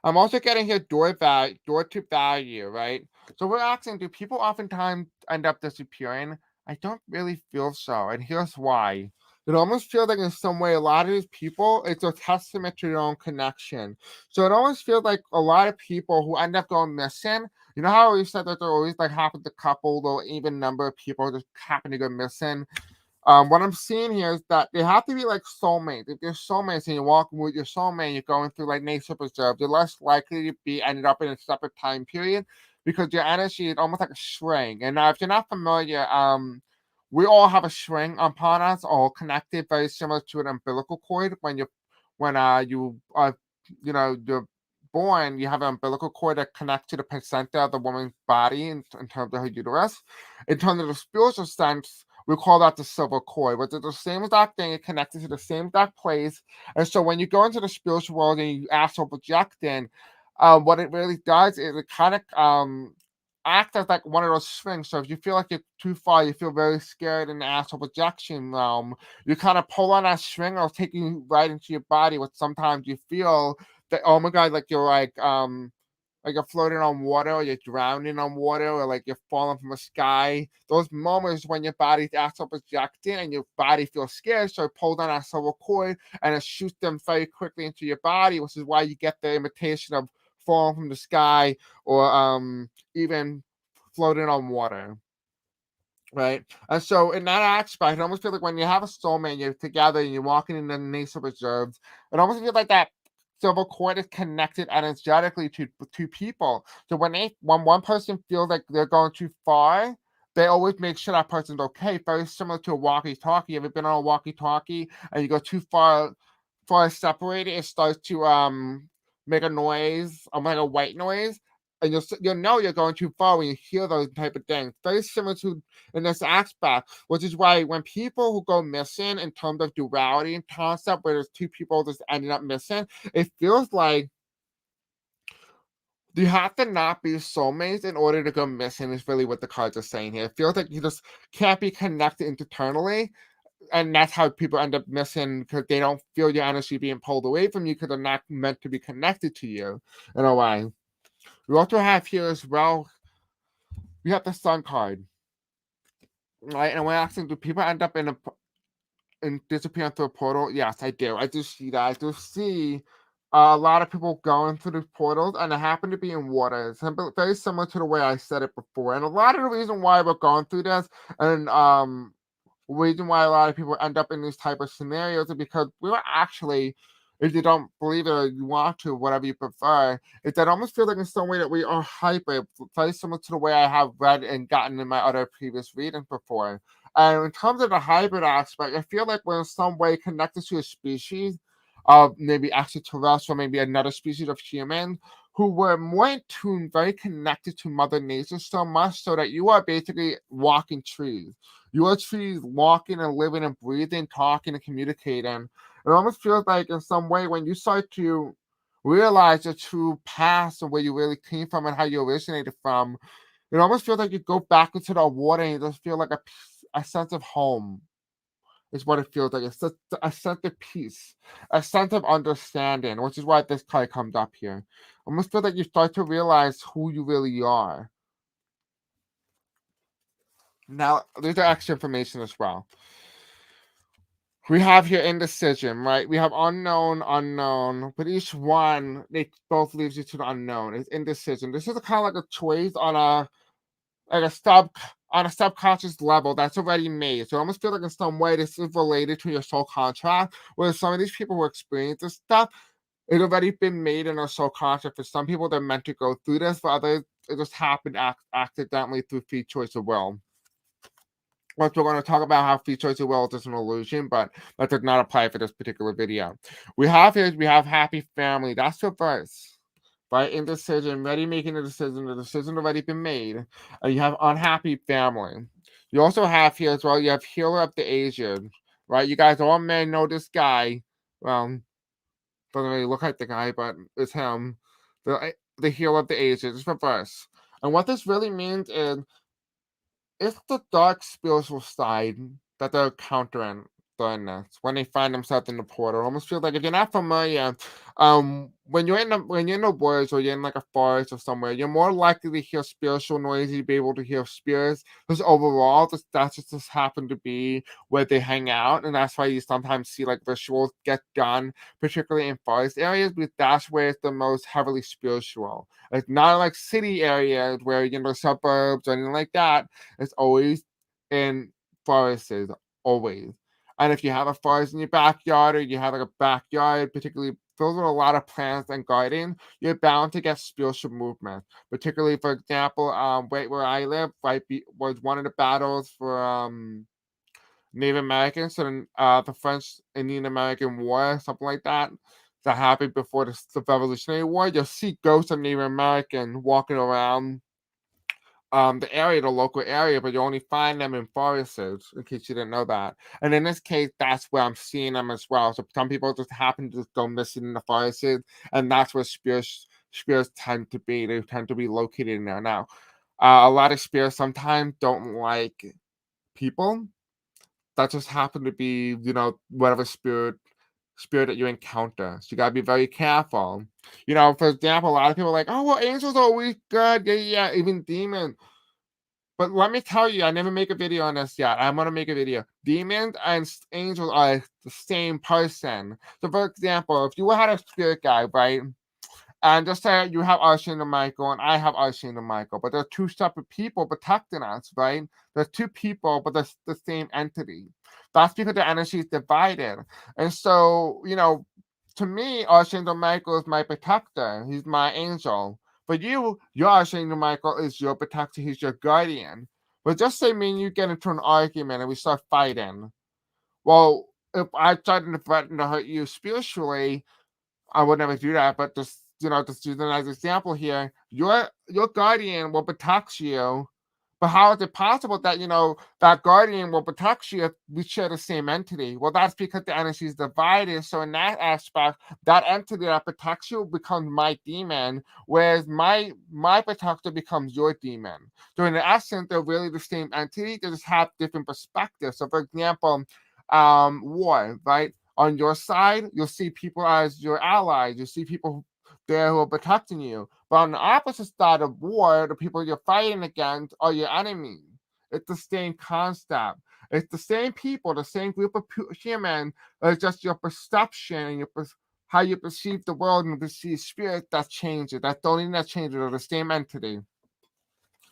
I'm also getting here door to value, right? So we're asking, do people oftentimes end up disappearing? I don't really feel so, and here's why. It almost feels like in some way a lot of these people, it's a testament to their own connection. So it almost feels like a lot of people who end up going missing. You know how we said that there always like happens a couple or even number of people just happen to go missing. What I'm seeing here is that they have to be like soulmates. If you're soulmates and you're walking with your soulmate, you're going through like nature preserve, you're less likely to be ended up in a separate time period because your energy is almost like a string. And now, if you're not familiar, we all have a string upon us, all connected, very similar to an umbilical cord. When you're born, you have an umbilical cord that connects to the placenta of the woman's body in terms of her uterus. In terms of the spiritual sense, we call that the silver cord, but it's the same exact thing. It connected to the same exact place. And so when you go into the spiritual world and you astral project in, what it really does is it kind of act as like one of those strings. So if you feel like you're too far, you feel very scared in the astral projection realm, you kind of pull on that string, it'll take you right into your body, which sometimes you feel that, oh my God, like you're like you're floating on water or you're drowning on water or like you're falling from the sky. Those moments when your body's astral projecting and your body feels scared, so it pulls on that silver cord and it shoots them very quickly into your body, which is why you get the imitation of falling from the sky or even floating on water. Right. And so in that aspect, I almost feel like when you have a soulmate, you're together and you're walking in the nature reserves, it almost feels like that silver cord is connected energetically to two people. So when one person feels like they're going too far, they always make sure that person's okay. Very similar to a walkie-talkie. You ever been on a walkie-talkie and you go too far separated, it starts to make a noise, like a white noise. And you'll know you're going too far when you hear those type of things. Very similar to in this aspect, which is why when people who go missing in terms of duality and concept, where there's two people just ending up missing, it feels like you have to not be soulmates in order to go missing, is really what the cards are saying here. It feels like you just can't be connected internally. And that's how people end up missing because they don't feel your energy being pulled away from you because they're not meant to be connected to you in a way. We also have here as well, we have the Sun card. Right, and we're asking, do people end up in disappearing through a portal? Yes, I do. I do see that. I do see a lot of people going through these portals, and it happened to be in water. It's very similar to the way I said it before. And a lot of the reason why we're going through this, and reason why a lot of people end up in these type of scenarios, is because we were actually, if you don't believe it or you want to, whatever you prefer, is that I almost feel like in some way that we are hyper, very similar to the way I have read and gotten in my other previous readings before. And in terms of the hybrid aspect, I feel like we're in some way connected to a species of maybe extraterrestrial, maybe another species of human, who were more in tune, very connected to Mother Nature so much so that you are basically walking trees. You are trees walking and living and breathing, talking and communicating. It almost feels like in some way when you start to realize your true past and where you really came from and how you originated from, it almost feels like you go back into the water and you just feel like a sense of home is what it feels like. It's just a sense of peace, a sense of understanding, which is why this card comes up here. Almost feel like you start to realize who you really are. Now, there's extra information as well. We have here indecision, right? We have unknown, unknown, but each one, they both leaves you to the unknown. It's indecision. This is a kind of like a choice on a like a subconscious level that's already made. So I almost feel like in some way this is related to your soul contract, where some of these people who experience this stuff, it's already been made in our soul contract. For some people, they're meant to go through this. For others, it just happened accidentally through free choice of will. Which we're going to talk about how free choice of will is an illusion, but that does not apply for this particular video. We have happy family. That's reverse. Right? Indecision, ready making a decision, the decision already been made. And you have unhappy family. You also have here as well, you have healer of the aged. Right? You guys all may know this guy. Well, doesn't really look like the guy, but it's him. The healer of the aged. It's reverse. And what this really means is it's the dark spiritual side that they're countering during this when they find themselves in the portal. It almost feels like if you're not familiar, when you're in the woods or you're in like a forest or somewhere, you're more likely to hear spiritual noises, be able to hear spirits. Because overall, that's just happened to be where they hang out, and that's why you sometimes see like rituals get done, particularly in forest areas, because that's where it's the most heavily spiritual. It's not like city areas where suburbs or anything like that. It's always in forests, always. And if you have a forest in your backyard or you have like a backyard, particularly filled with a lot of plants and garden, you're bound to get spiritual movement. Particularly, for example, right where I live, was one of the battles for Native Americans, so the French Indian American War, something like that. That happened before the Revolutionary War. You'll see ghosts of Native Americans walking around the local area, but you only find them in forests, in case you didn't know that. And in this case, that's where I'm seeing them as well. So some people just happen to just go missing in the forests, and that's where spirits tend to be. They tend to be located in there. Now, a lot of spirits sometimes don't like people. That just happen to be, whatever spirit that you encounter. So you gotta be very careful. For example, a lot of people are like, oh well, angels are always good. Yeah, yeah, even demons. But let me tell you, I never make a video on this yet. I'm gonna make a video. Demons and angels are the same person. So, for example, if you had a spirit guide, right, and just say you have Archangel Michael and I have Archangel Michael, but they're two separate people protecting us, right? There's two people, but they're the same entity. That's because the energy is divided. And so, to me, Archangel Michael is my protector. He's my angel. But your Archangel Michael is your protector. He's your guardian. But just say me and you get into an argument and we start fighting. Well, if I try to threaten to hurt you spiritually, I would never do that. But just use an as example here. Your guardian will protect you. But how is it possible that that guardian will protect you if we share the same entity? Well, that's because the energy is divided. So in that aspect, that entity that protects you becomes my demon, whereas my protector becomes your demon. So in essence, they're really the same entity. They just have different perspectives. So for example, war, right? On your side, you'll see people as your allies. You see people there who are protecting you. But on the opposite side of war, the people you're fighting against are your enemy. It's the same concept. It's the same people, the same group of humans. It's just your perception and how you perceive the world and perceive spirit, that changes. That's the only thing that changes, are the same entity.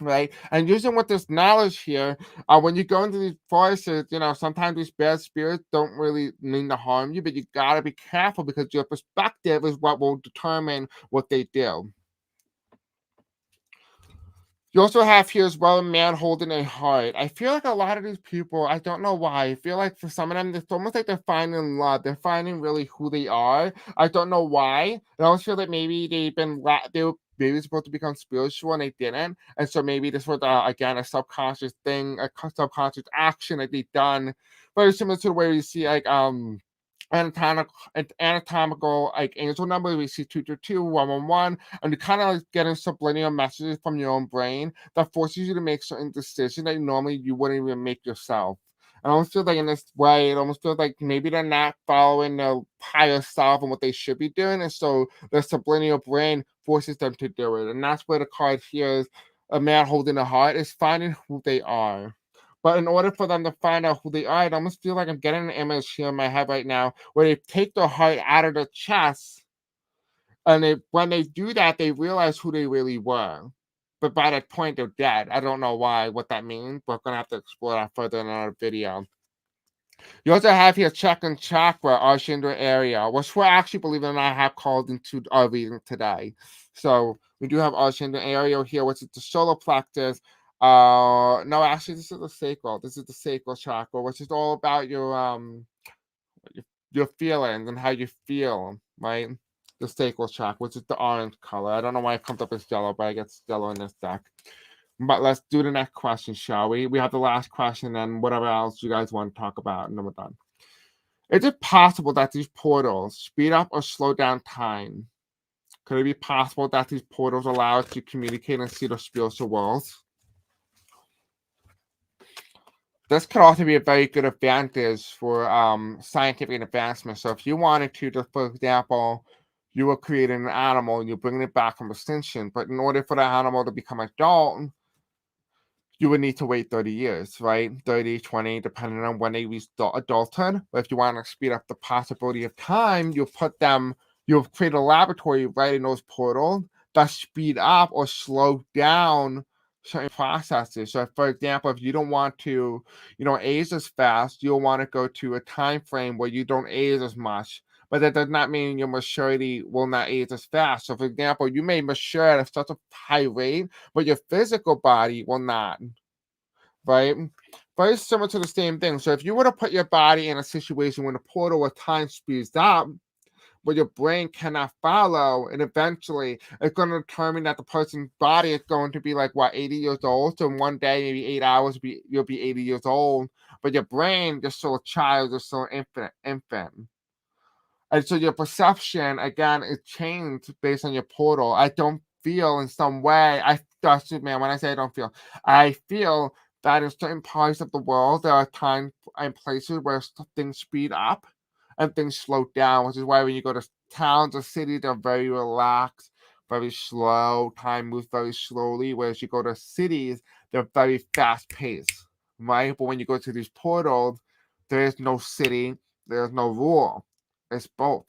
Right, and using with this knowledge here, when you go into these forests, sometimes these bad spirits don't really mean to harm you, but you gotta be careful because your perspective is what will determine what they do. You also have here as well a man holding a heart. I feel like a lot of these people, I don't know why. I feel like for some of them, it's almost like they're finding love. They're finding really who they are. I don't know why. I almost feel like maybe they were maybe supposed to become spiritual and they didn't. And so maybe this was again a subconscious thing, subconscious action that they done. Very similar to the way you see like anatomical like angel number. We see 222, 111, and you kind of like getting subliminal messages from your own brain that forces you to make certain decisions that normally you wouldn't even make yourself. I almost feel like in this way, it almost feels like maybe they're not following their higher self and what they should be doing, and so their subliminal brain forces them to do it. And that's where the card here is a man holding a heart is finding who they are. But in order for them to find out who they are, I almost feel like I'm getting an image here in my head right now where they take the heart out of the chest, and when they do that, they realize who they really were. But by that point, they're dead. I don't know what that means, but we're gonna have to explore that further in another video. You also have here second chakra, Archandra area, which we're actually, believe it or not, have called into our reading today. So we do have Archandra area here, which is the solar plexus. No, actually, this is the sacral. This is the sacral chakra, which is all about your feelings and how you feel, right? The sacral chakra, which is the orange color. I don't know why it comes up as yellow, but I get yellow in this deck. But let's do the next question, shall we? We have the last question and whatever else you guys want to talk about, and then we're done. Is it possible that these portals speed up or slow down time? Could it be possible that these portals allow us to communicate and see the spiritual worlds? This could also be a very good advantage for scientific advancement. So if you wanted to, just for example, you were creating an animal and you're bringing it back from extinction, but in order for that animal to become adult, you would need to wait 30 years, right? 30, 20, depending on when they reach adulthood. But if you want to speed up the possibility of time, you'll create a laboratory right in those portals that speed up or slow down certain processes. So, for example, if you don't want to, age as fast, you'll want to go to a time frame where you don't age as much. But that does not mean your maturity will not age as fast. So, for example, you may mature at such a high rate, but your physical body will not, right? Very similar to the same thing. So, if you were to put your body in a situation when the portal where time speeds up, but your brain cannot follow, and eventually it's going to determine that the person's body is going to be like 80 years old. So in one day, maybe 8 hours, you'll be 80 years old, but your brain just still a child, just still an infant. And so your perception again is changed based on your portal. I don't feel in some way. Man, when I say I don't feel, I feel that in certain parts of the world there are times and places where things speed up and things slow down, which is why when you go to towns or cities, they're very relaxed, very slow. Time moves very slowly. Whereas you go to cities, they're very fast paced, right? But when you go to these portals, there is no city, there's no rule. It's both.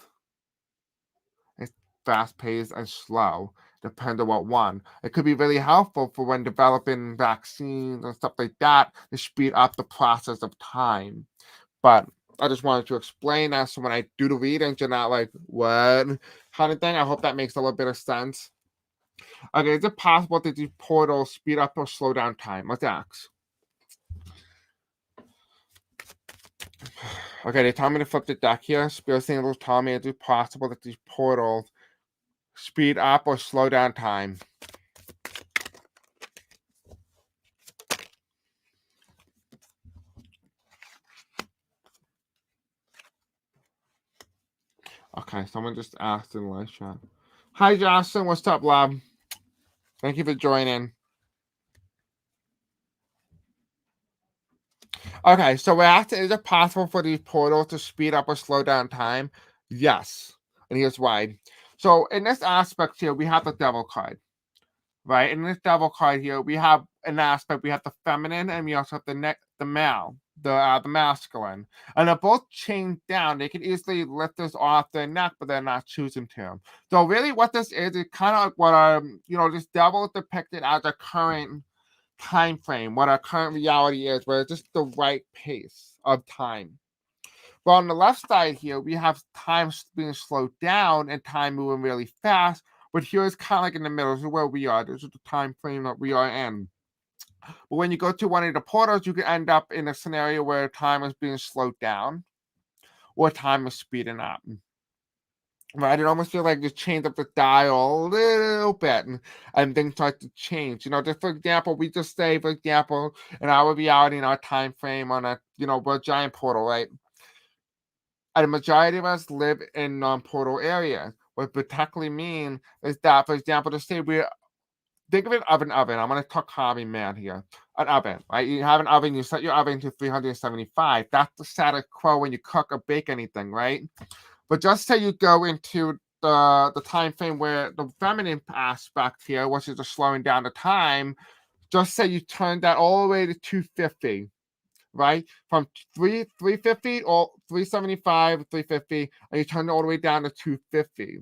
It's fast paced and slow, depending on what one. It could be really helpful for when developing vaccines and stuff like that to speed up the process of time. But I just wanted to explain that so when I do the readings, you're not like, what kind of thing. I hope that makes a little bit of sense. Okay, is it possible that these portals speed up or slow down time? Let's ask. Okay, they tell me to flip the deck here. Spirit symbols tell me is it possible that these portals speed up or slow down time? Okay, someone just asked in the live chat. Hi, Jocelyn. What's up, love? Thank you for joining. Okay, so we're asking, is it possible for these portals to speed up or slow down time? Yes. And here's why. So in this aspect here, we have the devil card, right? In this devil card here, we have an aspect, we have the feminine and we also have the male. the masculine, and they're both chained down. They could easily lift this off their neck, but they're not choosing to. So really, what this is kind of like what this devil is depicted as a current time frame, what our current reality is, where it's just the right pace of time. Well, on the left side here, we have time being slowed down and time moving really fast. But here is kind of like in the middle. This is where we are. This is the time frame that we are in. But when you go to one of the portals, you can end up in a scenario where time is being slowed down or time is speeding up. Right? It almost feels like you change up the dial a little bit and things start to change. Just for example, we just say, for example, in our reality, in our time frame on a, we're a giant portal, right? And the majority of us live in non-portal areas. What technically mean is that, for example, to say think of it of an oven. I'm going to talk hobby man here. An oven, right? You have an oven, you set your oven to 375. That's the status quo when you cook or bake anything, right? But just say you go into the time frame where the feminine aspect here, which is the slowing down the time, just say you turn that all the way to 250. Right? From 350 or 375, 350, and you turn it all the way down to 250.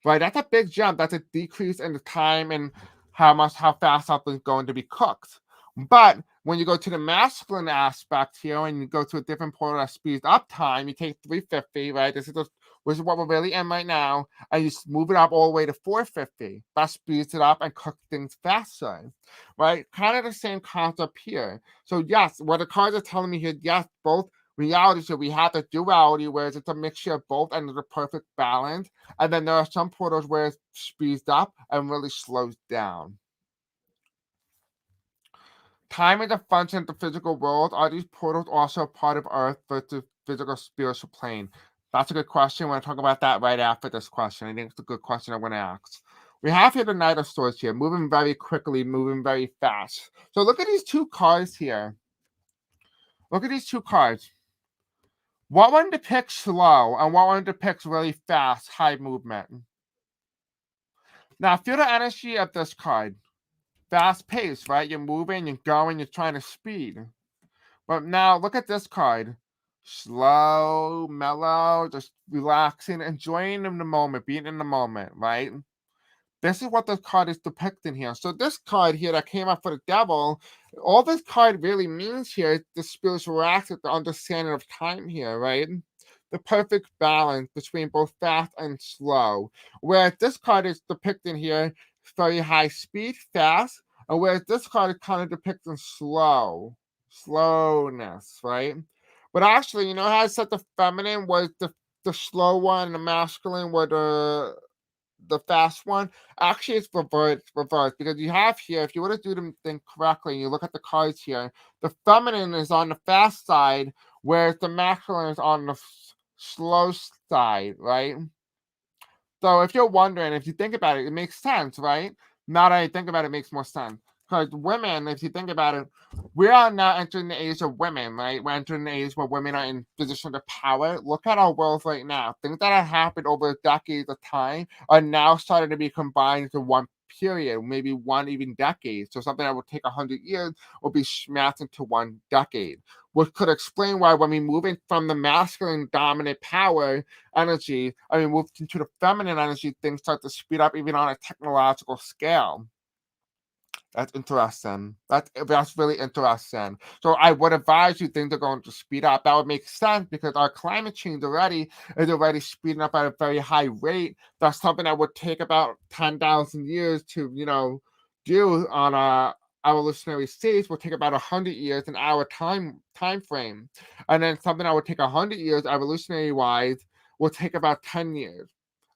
Right? That's a big jump. That's a decrease in the time and how fast something's going to be cooked. But when you go to the masculine aspect here and you go to a different portal that speeds up time, you take 350, right? This is what we're really in right now, and you move it up all the way to 450. That speeds it up and cooks things faster, right? Kind of the same concept here. So yes, what the cards are telling me here, yes, both realities. So we have the duality, where it's a mixture of both and the perfect balance. And then there are some portals where it speeds up and really slows down. Time is a function of the physical world. Are these portals also part of Earth versus physical spiritual plane? That's a good question. We're going to talk about that right after this question. I think it's a good question I'm going to ask. We have here the Knight of Swords here, moving very quickly, moving very fast. So look at these two cards here. Look at these two cards. What one depicts slow and what one depicts really fast, high movement? Now feel the energy of this card. Fast pace, right? You're moving, you're going, you're trying to speed. But now look at this card. Slow, mellow, just relaxing, enjoying in the moment, being in the moment, right? This is what this card is depicting here. So this card here that came up for the devil, all this card really means here is the spiritual aspect, the understanding of time here, right? The perfect balance between both fast and slow. Whereas this card is depicting here very high speed, fast, and whereas this card is kind of depicting slowness, right? But actually, how I said the feminine was the slow one, the masculine were the fast one. Actually, it's reversed because you have here, if you were to do the thing correctly, you look at the cards here, the feminine is on the fast side, whereas the masculine is on the slow side, right? So if you're wondering, if you think about it, it makes sense, right? Now that I think about it, it makes more sense. Because women, if you think about it, we are now entering the age of women, right? We're entering the age where women are in position of power. Look at our world right now. Things that have happened over decades of time are now starting to be combined into one period, maybe one even decade. So something that would take 100 years will be smashed into one decade, which could explain why when we move in from the masculine dominant power energy, move into the feminine energy, things start to speed up even on a technological scale. That's interesting. That's really interesting. So I would advise you things are going to speed up. That would make sense because our climate change is already speeding up at a very high rate. That's something that would take about 10,000 years to, do on a evolutionary stage. Will take about 100 years in our time frame. And then something that would take 100 years evolutionary wise will take about 10 years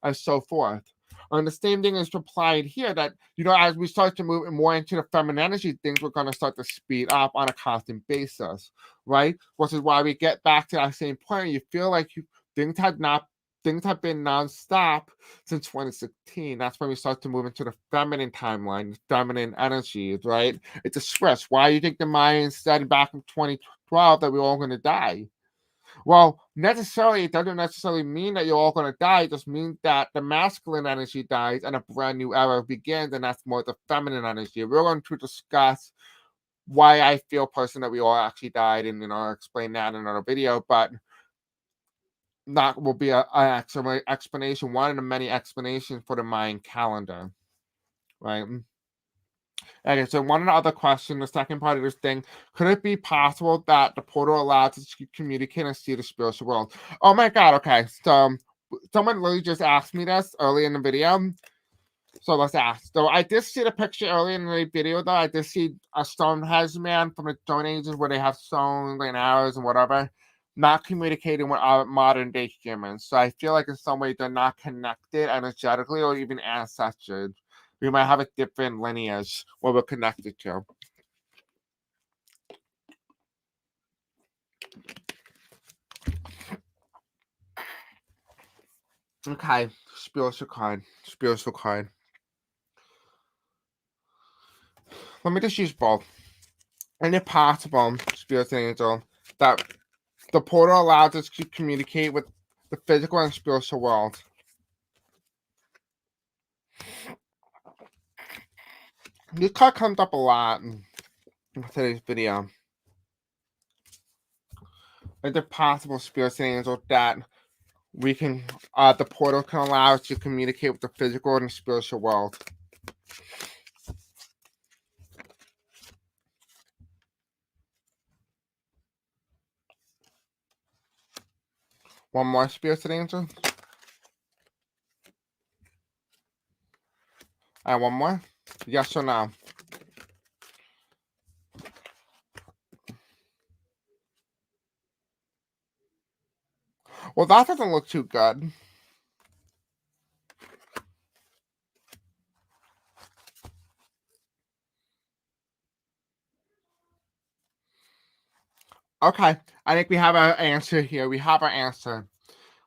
and so forth. And the same thing is applied here that, as we start to move more into the feminine energy, things we're going to start to speed up on a constant basis, right? Which is why we get back to that same point. You feel like things have been nonstop since 2016. That's when we start to move into the feminine timeline, feminine energies, right? It's a switch. Why do you think the Mayans said back in 2012 that we're all going to die? Well, it doesn't necessarily mean that you're all going to die. It just means that the masculine energy dies and a brand new era begins, and that's more the feminine energy. We're going to discuss why I feel personally that we all actually died, and I'll explain that in another video. But that will be an explanation, one of the many explanations for the Mayan calendar, right? Okay, so one of the other questions, the second part of this thing, could it be possible that the portal allows us to communicate and see the spiritual world? Oh my god, okay. So someone literally just asked me this early in the video. So let's ask. So I did see the picture early in the video, though. I did see a Stonehenge man from the Stone Ages where they have stones and arrows and whatever, not communicating with our modern day humans. So I feel like in some way they're not connected energetically or even ancestors. We might have a different lineage where we're connected to. Okay, spiritual card. Spiritual card. Let me just use both. And if possible, spiritual angel, that the portal allows us to communicate with the physical and spiritual world. This card comes up a lot in today's video. It's a possible spiritual angel that we can, the portal can allow us to communicate with the physical and spiritual world. One more spiritual angel. And one more. Yes or no? Well, that doesn't look too good. Okay, I think we have our answer here. We have our answer.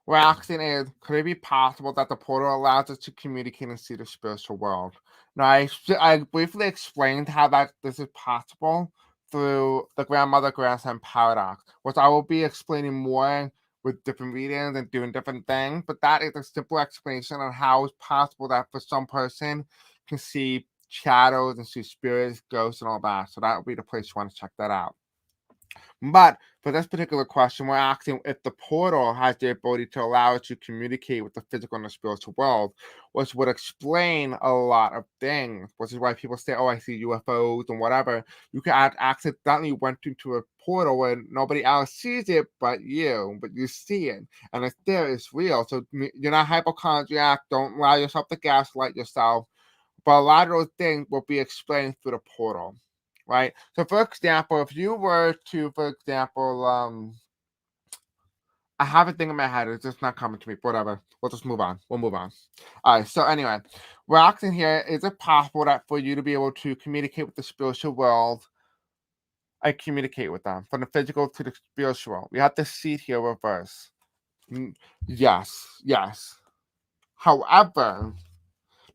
We're asking is, could it be possible that the portal allows us to communicate and see the spiritual world? Now, I briefly explained how this is possible through the grandmother-grandson paradox, which I will be explaining more with different readings and doing different things, but that is a simple explanation on how it's possible that for some person can see shadows and see spirits, ghosts, and all that. So that would be the place you want to check that out. But for this particular question, we're asking if the portal has the ability to allow us to communicate with the physical and the spiritual world, which would explain a lot of things, which is why people say, oh, I see UFOs and whatever. You could accidentally went into a portal where nobody else sees it but you see it. And it's there, it's real. So you're not hypochondriac. Don't allow yourself to gaslight yourself. But a lot of those things will be explained through the portal. Right. So, for example, if you were to, for example, I have a thing in my head. It's just not coming to me. Whatever. We'll just move on. We'll move on. All right. So, anyway, we're asking here: is it possible that for you to be able to communicate with the spiritual world, I communicate with them from the physical to the spiritual? We have to see it here reverse. Yes. Yes. However,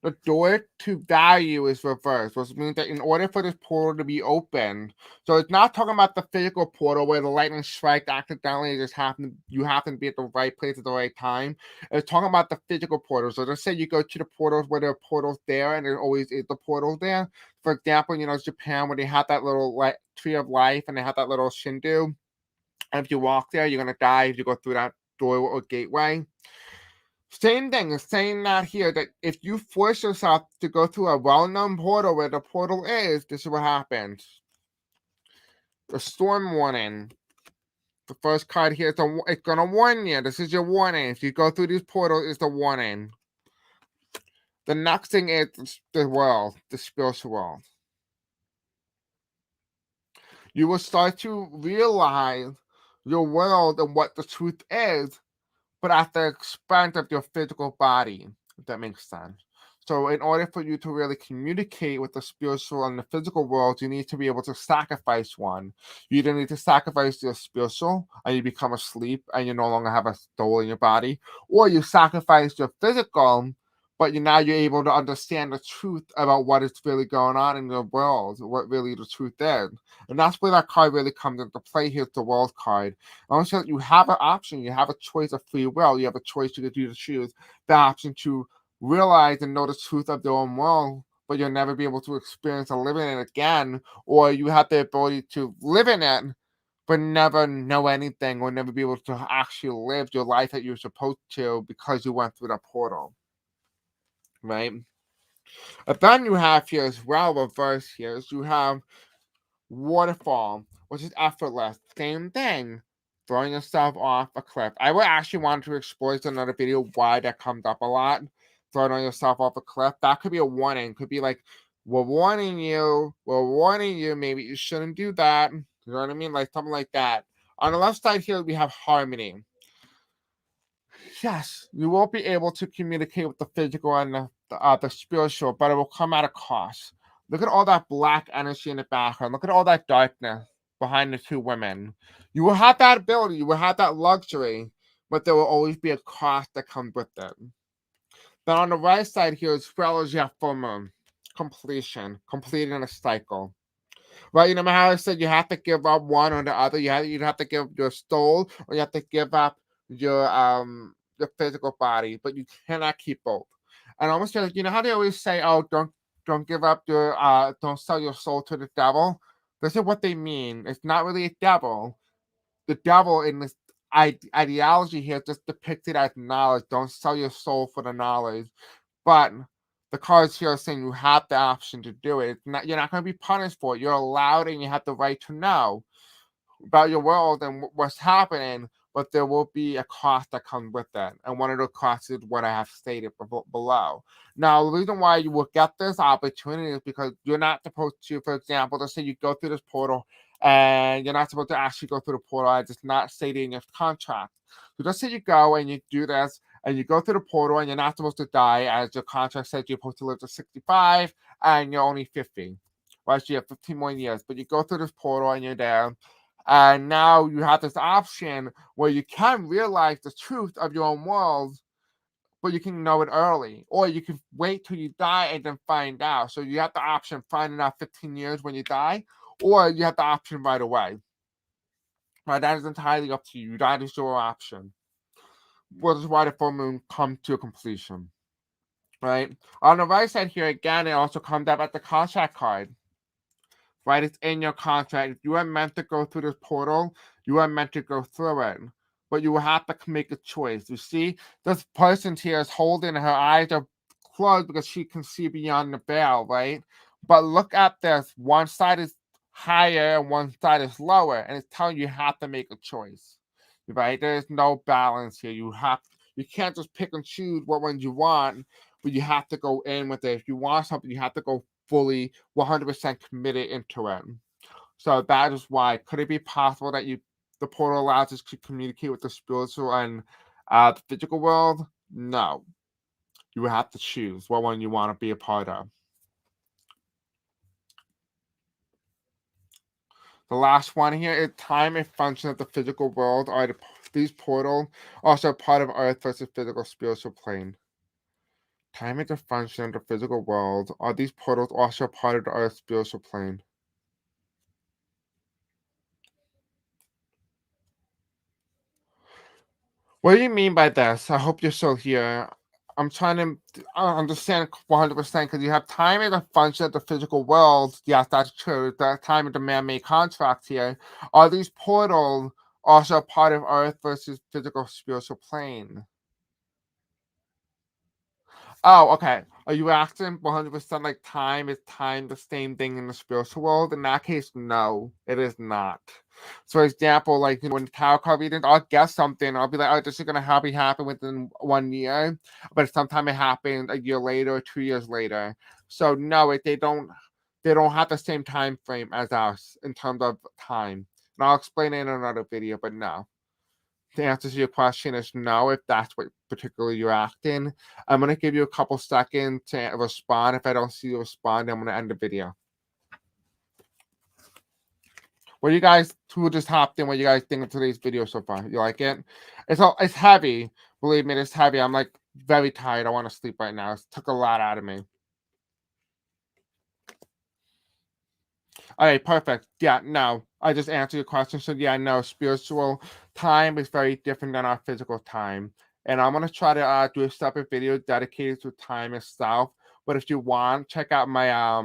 the door to value is reversed, which means that in order for this portal to be opened, so it's not talking about the physical portal where the lightning strike accidentally just happened, you happen to be at the right place at the right time. It's talking about the physical portal. So let's say you go to the portals where there are portals there, and there always is the portal there. For example, Japan, where they have that little tree of life, and they have that little Shindu. And if you walk there, you're gonna die if you go through that door or gateway. Same thing is saying that here, that if you force yourself to go through a well-known portal where the portal is, this is what happens. The storm warning. The first card here, it's going to warn you. This is your warning. If you go through these portals, it's the warning. The next thing is the world, the spiritual world. You will start to realize your world and what the truth is, but at the expense of your physical body, if that makes sense. So, in order for you to really communicate with the spiritual and the physical world, you need to be able to sacrifice one. You either need to sacrifice your spiritual and you become asleep and you no longer have a soul in your body, or you sacrifice your physical, but you're able to understand the truth about what is really going on in the world, what really the truth is. And that's where that card really comes into play. Here's the world card. Also, you have an option. You have a choice of free will. You have a choice to do to choose the option to realize and know the truth of their own world but you'll never be able to experience or live in it again, or you have the ability to live in it, but never know anything or never be able to actually live your life that you're supposed to because you went through that portal, right? But then you have here as well, reverse here, is you have waterfall, which is effortless. Same thing. Throwing yourself off a cliff. I would actually want to explore this in another video why that comes up a lot. Throwing yourself off a cliff. That could be a warning. Could be like, we're warning you, maybe you shouldn't do that. You know what I mean? Like something like that. On the left side here, we have harmony. Yes, you won't be able to communicate with the physical and the spiritual, but it will come at a cost. Look at all that black energy in the background. Look at all that darkness behind the two women. You will have that ability, you will have that luxury, but there will always be a cost that comes with it. Then on the right side here, as well as you have full moon, completing a cycle. Right? You know how I said you have to give up one or the other. You'd have to give your soul, or you have to give up your physical body, but you cannot keep both. And almost like, you know how they always say, "Oh, don't give up your don't sell your soul to the devil." This is what they mean. It's not really a devil. The devil in this ideology here is just depicted as knowledge. Don't sell your soul for the knowledge. But the cards here are saying you have the option to do it. You're not going to be punished for it. You're allowed and you have the right to know about your world and what's happening, but there will be a cost that comes with that. And one of the costs is what I have stated below. Now, the reason why you will get this opportunity is because you're not supposed to, for example, let's say you go through this portal and you're not supposed to actually go through the portal. It's not stated in your contract. So let's say you go and you do this and you go through the portal and you're not supposed to die, as your contract says you're supposed to live to 65 and you're only 50. Right, so you have 15 more years, but you go through this portal and you're there. And now you have this option where you can realize the truth of your own world, but you can know it early. Or you can wait till you die and then find out. So you have the option of finding out 15 years when you die, or you have the option right away. Right, that is entirely up to you. That is your option. Which is why the full moon comes to a completion. Right? On the right side here, again, it also comes up at the contract card. Right? It's in your contract. If you are meant to go through this portal, you are meant to go through it. But you will have to make a choice. You see, this person here is holding, her eyes are closed because she can see beyond the veil, right? But look at this. One side is higher and one side is lower, and it's telling you have to make a choice. Right? There's no balance here. You can't just pick and choose what ones you want, but you have to go in with it. If you want something, you have to go fully 100% committed into it. So that is why. Could it be possible that the portal allows us to communicate with the spiritual and the physical world? No. You have to choose what one you want to be a part of. The last one here is time a function of the physical world. Are these portals also part of Earth versus physical spiritual plane? Time is a function of the physical world. Are these portals also part of the Earth spiritual plane? What do you mean by this? I hope you're still here. I'm trying to understand 100% because you have time as a function of the physical world. Yes, that's true. The time of the man-made contract here. Are these portals also part of Earth versus physical spiritual plane? Oh, okay. Are you asking 100% like time is time the same thing in the spiritual world? In that case, no, it is not. So, for example, like when tarot card readings, I'll guess something. I'll be like, "Oh, this is gonna happen within 1 year," but sometimes it happens a year later or 2 years later. So, no, they don't have the same time frame as us in terms of time. And I'll explain it in another video, but no. The answer to your question is no, if that's what particularly you're asking. I'm going to give you a couple seconds to respond. If I don't see you respond, I'm going to end the video. What do you guys who just hopped in, what you guys think of today's video so far? You like it? It's heavy. Believe me, it's heavy. I'm like very tired. I want to sleep right now. It took a lot out of me. All right, perfect. Yeah, no, I just answered your question. So yeah, no, spiritual time is very different than our physical time. And I'm going to try to do a separate video dedicated to time itself, But if you want, check out my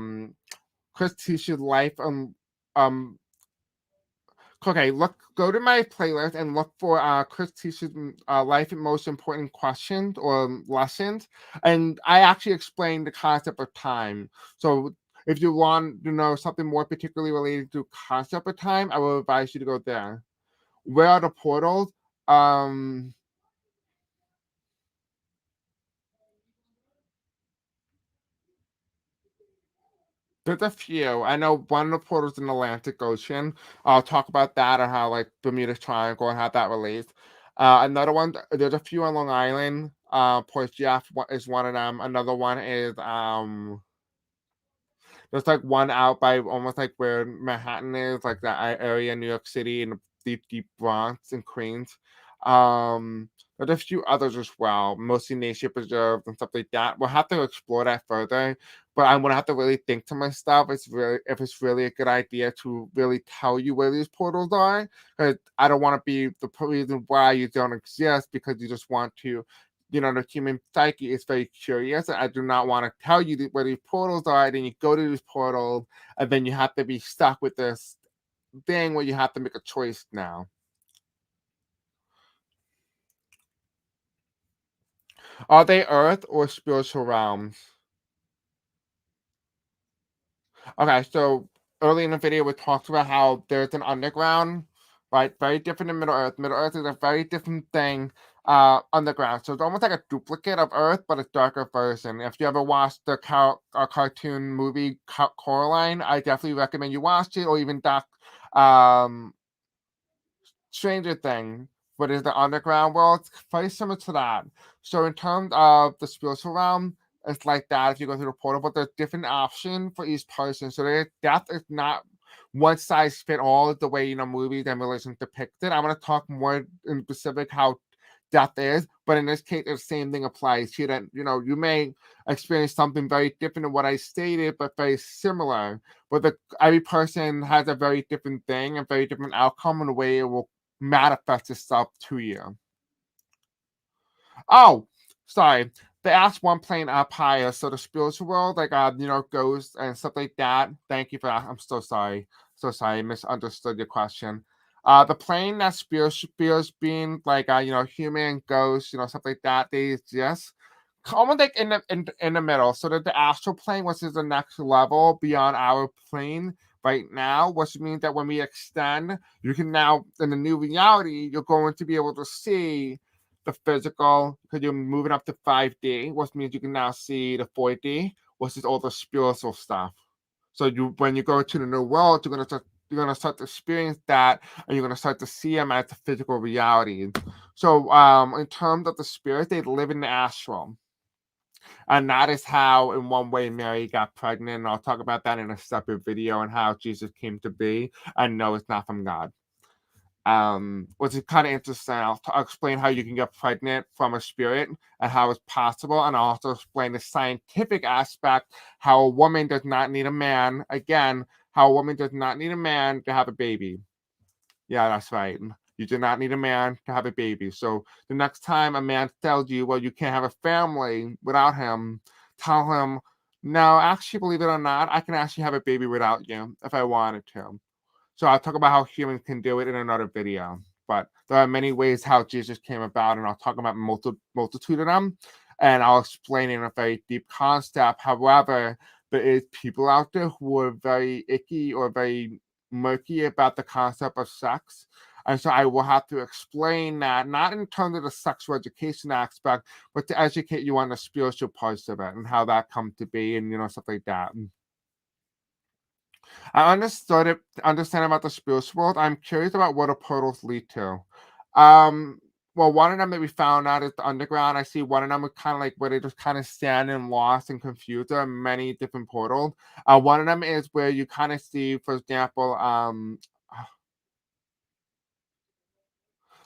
Chris Tisha's life um okay, go to my playlist and look for Chris Tisha's life and most important questions or lessons. And I actually explained the concept of time. So if you want to know something more particularly related to concept of time, I will advise you to go there. Where are the portals? Um there's a few. I know one of the portals in the Atlantic Ocean. I'll talk about that and how like Bermuda Triangle and how that relates. Another one, there's a few on Long Island. Port Jeff is one of them. Another one is there's like one out by almost like where Manhattan is, like that area in New York City and the deep Bronx and Queens. There's a few others as well, mostly nature preserves and stuff like that. We'll have to explore that further, but I'm gonna have to really think to myself if it's really a good idea to really tell you where these portals are, because I don't want to be the reason why you don't exist because you just want to, the human psyche is very curious. And I do not want to tell you where these portals are. Then you go to these portals, and then you have to be stuck with this thing where you have to make a choice now. Are they earth or spiritual realms? Okay, so early in the video, we talked about how there's an underground, right? Very different than Middle Earth. Middle Earth is a very different thing underground. So it's almost like a duplicate of Earth, but a darker version. If you ever watched the cartoon movie Coraline, I definitely recommend you watch it, or even um, Stranger Thing, but is the underground world. It's very similar to that. So in terms of the spiritual realm, it's like that if you go through the portal, but there's different option for each person. So their death is not one size fit all the way movies and religions depict it. I'm gonna talk more in specific how death is, but in this case, the same thing applies here. That you may experience something very different than what I stated, but very similar. But every person has a very different thing, a very different outcome, and the way it will manifest itself to you. Oh, sorry. They asked one plane up higher, so the spiritual world, like ghosts and stuff like that. Thank you for that. I'm so sorry. So sorry, I misunderstood your question. The plane that spirits being like human ghosts, stuff like that, they exist. Almost like in the middle. So that the astral plane, which is the next level beyond our plane right now, which means that when we extend, you can now in the new reality, you're going to be able to see the physical, because you're moving up to 5D, which means you can now see the 4D, which is all the spiritual stuff. So when you go to the new world, you're gonna start to experience that, and you're gonna start to see them as the physical reality. So in terms of the spirit, they live in the astral. And that is how, in one way, Mary got pregnant. And I'll talk about that in a separate video and how Jesus came to be. And no, it's not from God. Which is kind of interesting. I'll explain how you can get pregnant from a spirit and how it's possible, and I'll also explain the scientific aspect, how a woman does not need a man. Again, how a woman does not need a man to have a baby. Yeah, that's right. You do not need a man to have a baby. So the next time a man tells you, well, you can't have a family without him, tell him, no, actually, believe it or not, I can actually have a baby without you if I wanted to. So I'll talk about how humans can do it in another video. But there are many ways how Jesus came about, and I'll talk about multitude of them, and I'll explain in a very deep concept. However, there is people out there who are very icky or very murky about the concept of sex. And so I will have to explain that, not in terms of the sexual education aspect, but to educate you on the spiritual parts of it and how that come to be and stuff like that. I understand about the spiritual world. I'm curious about what the portals lead to. Um, well, one of them that we found out is the underground. I see one of them was kind of like where they just kind of stand and lost and confused. There are many different portals. One of them is where you kind of see, for example,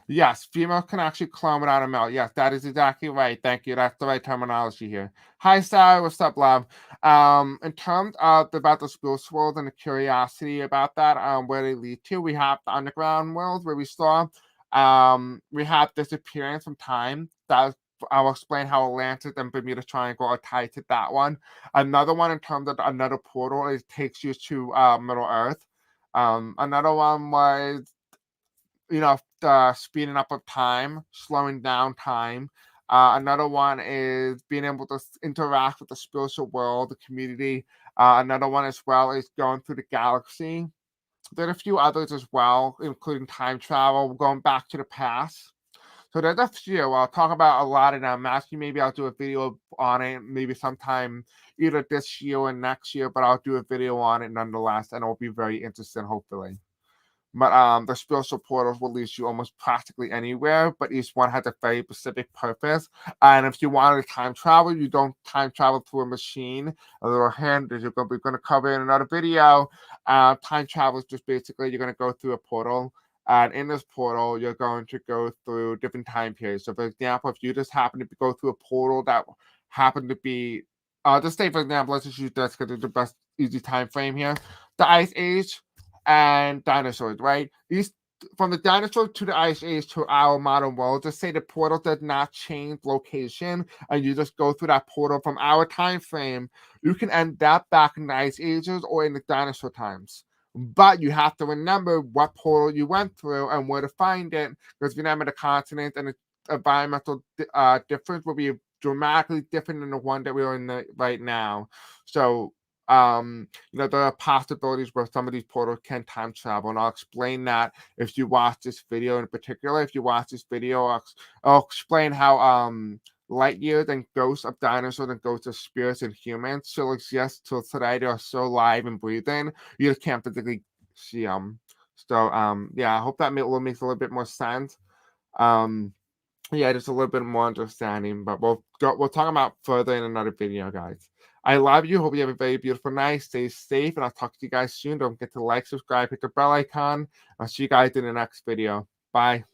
yes, female can actually clone without a male. Yes, that is exactly right. Thank you. That's the right terminology here. Hi, Sarah. What's up, love? In terms of about the spiritual world and the curiosity about that, where they lead to, we have the underground world where we saw, we have disappearance from time. That I'll explain how Atlantis and Bermuda Triangle are tied to that one. Another one in terms of another portal, it takes you to Middle Earth. Another one was, the speeding up of time, slowing down time. Another one is being able to interact with the spiritual world, the community. Another one as well is going through the galaxy. There are a few others as well, including time travel, going back to the past. So there's a few. I'll talk about a lot of them. Actually, maybe I'll do a video on it, maybe sometime either this year or next year, but I'll do a video on it nonetheless, and it'll be very interesting, hopefully. But the spiritual portals will lead you almost practically anywhere, but each one has a very specific purpose. And if you wanted to time travel, you don't time travel through a machine. A little hint that we're going to cover in another video. Time travel is just basically you're going to go through a portal. And in this portal, you're going to go through different time periods. So, for example, if you just happen to go through a portal that happened to be, just say, for example, let's just use this because it's the best easy time frame here. The Ice Age and dinosaurs, right? These from the dinosaur to the Ice Age to our modern world, just say the portal does not change location and you just go through that portal from our time frame, you can end up back in the Ice Ages or in the dinosaur times. But you have to remember what portal you went through and where to find it, because remember the continent and the environmental difference will be dramatically different than the one that we're in right now. So there are possibilities where some of these portals can time travel, and I'll explain that if you watch this video in particular. If you watch this video, I'll explain how light years and ghosts of dinosaurs and ghosts of spirits and humans still exist till today. They are so alive and breathing, you just can't physically see them. So I hope that makes a little bit more sense. Just a little bit more understanding, but we'll talk about further in another video, guys. I love you. Hope you have a very beautiful night. Stay safe, and I'll talk to you guys soon. Don't forget to like, subscribe, hit the bell icon. I'll see you guys in the next video. Bye.